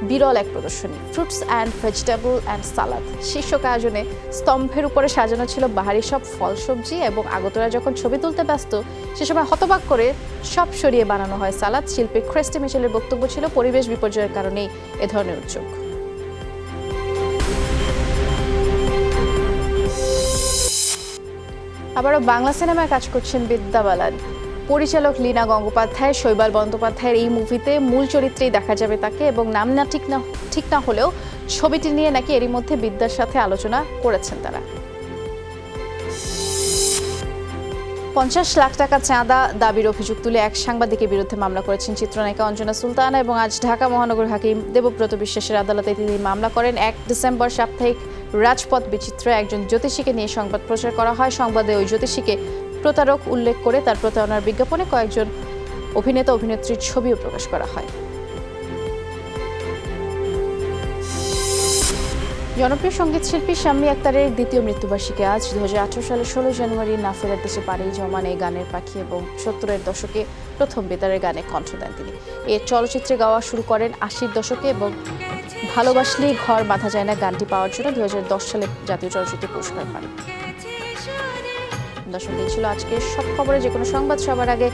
বিরল এক প্রদর্শনী, ফ্রুটস অ্যান্ড ভেজিটেবল অ্যান্ড সালাদ শীর্ষক আয়োজনে স্তম্ভের উপরে সাজানো ছিল বাহারি সব ফল সবজি এবং আগতরা যখন ছবি তুলতে ব্যস্ত সে সময় হতবাক করে সব সরিয়ে বানানো হয় সালাদ। শিল্পী ক্রেস্টি মিচেলের বক্তব্য ছিল, পরিবেশ বিপর্যয়ের কারণেই এ ধরনের উদ্যোগ। আবারও বাংলা সিনেমায় কাজ করছেন বিদ্যা বালান। পরিচালক লীনা গঙ্গোপাধ্যায়, শৈবাল বন্দ্যোপাধ্যায়ের এই মুভিতে মূল চরিত্রেই দেখা যাবে তাকে এবং নাম না ঠিক না হলেও ছবিটি নিয়ে নাকি এরই মধ্যে বিদ্যার সাথে আলোচনা করেছেন তারা। 50 লাখ টাকা চাঁদা দাবির অভিযোগ তুলে এক সাংবাদিকের বিরুদ্ধে মামলা করেছেন চিত্রনায়িকা অঞ্জনা সুলতানা এবং আজ ঢাকা মহানগর হাকিম দেবব্রত বিশ্বাসের আদালতে তিনি মামলা করেন। 1 ডিসেম্বর সাপ্তাহিক রাজপথ বিচিত্র একজন জ্যোতিষীকে নিয়ে সংবাদ প্রচার করা হয়। সংবাদে ওই জ্যোতিষীকে প্রতারক উল্লেখ করে তার প্রতারণার বিজ্ঞাপনে কয়েকজন অভিনেতা অভিনেত্রীর ছবিও প্রকাশ করা হয়। জনপ্রিয় সঙ্গীত শিল্পী শাম্মী আক্তারের দ্বিতীয় মৃত্যুবার্ষিকী আজ। 2018 সালের 16 জানুয়ারি না ফেরার দেশে পাড়ি জমান এই গানের পাখি এবং 70-এর দশকে প্রথম বেতারের গানে কণ্ঠ দেন তিনি। এর চলচ্চিত্রে গাওয়া শুরু করেন 80-র দশকে এবং ভালোবাসলেই ঘর বাঁধা যায় না গানটি পাওয়ার জন্য 2010 সালে জাতীয় চলচ্চিত্র পুরস্কার পান। দর্শক, এই ছিল আজকের সব খবরে। যে কোনো সংবাদ সবার আগে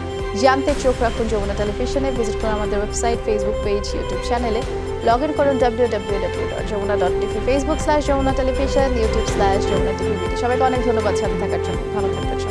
জানতে চোখ রাখুন যমুনা টেলিভিশনে। ভিজিট করুন আমাদের ওয়েবসাইট, ফেসবুক পেজ, ইউটিউব চ্যানেলে। লগ ইন করুন www.jamuna.tv, Facebook/Jamuna Television, YouTube/Jamuna TV। সবাইকে অনেক ধন্যবাদ সাথে থাকার জন্য। ভালো থাকবেন।